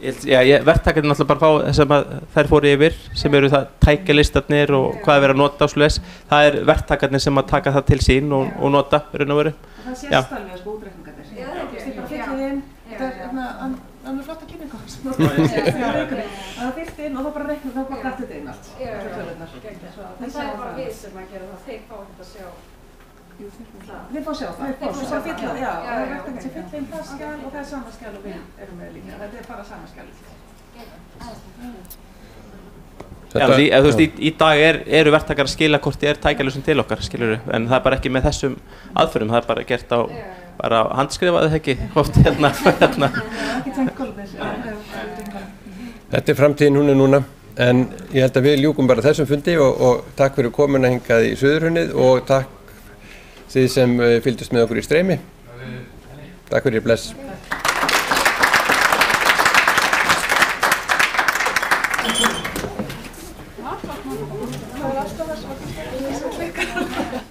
Verktakarnir náttúrulega bara fá sem að þær fóru yfir, sem eru það tækjalistarnir og hvað er verið að nota og svoleiðis. Það er verktakarnir sem að taka það til sín og nota, raun og veru. Það sést alveg sko útreikningarnir. Ég bara fyllið inn, þetta er flott að kynna ykkur. Það fyllt inn og þá bara reiknum, þá bara grættu þetta inn allt. Það er bara við sem að gera það, þeir fá ekkert að sjá. Þeir fá að sjá það, það er fylla, já, það er verktakar sem fylla inn það skjal og það er sama skjal og við erum með líka, þetta er bara sama skjal. Þú veist, í dag eru verktakar að skila hvort þið er tækjalausum til okkar, skilur við, en það er bara ekki með þessum aðferðum, það er bara gert á bara handskrifaði ekki, oft hérna. Þetta er framtíðin, hún er núna, en ég held að við ljúkum bara þessum fundi og takk fyrir komuna hingað í Suðurhraunið og takk þið sem fylgdust með okkur í streymi. Takk fyrir, bless. Það er alltaf það sem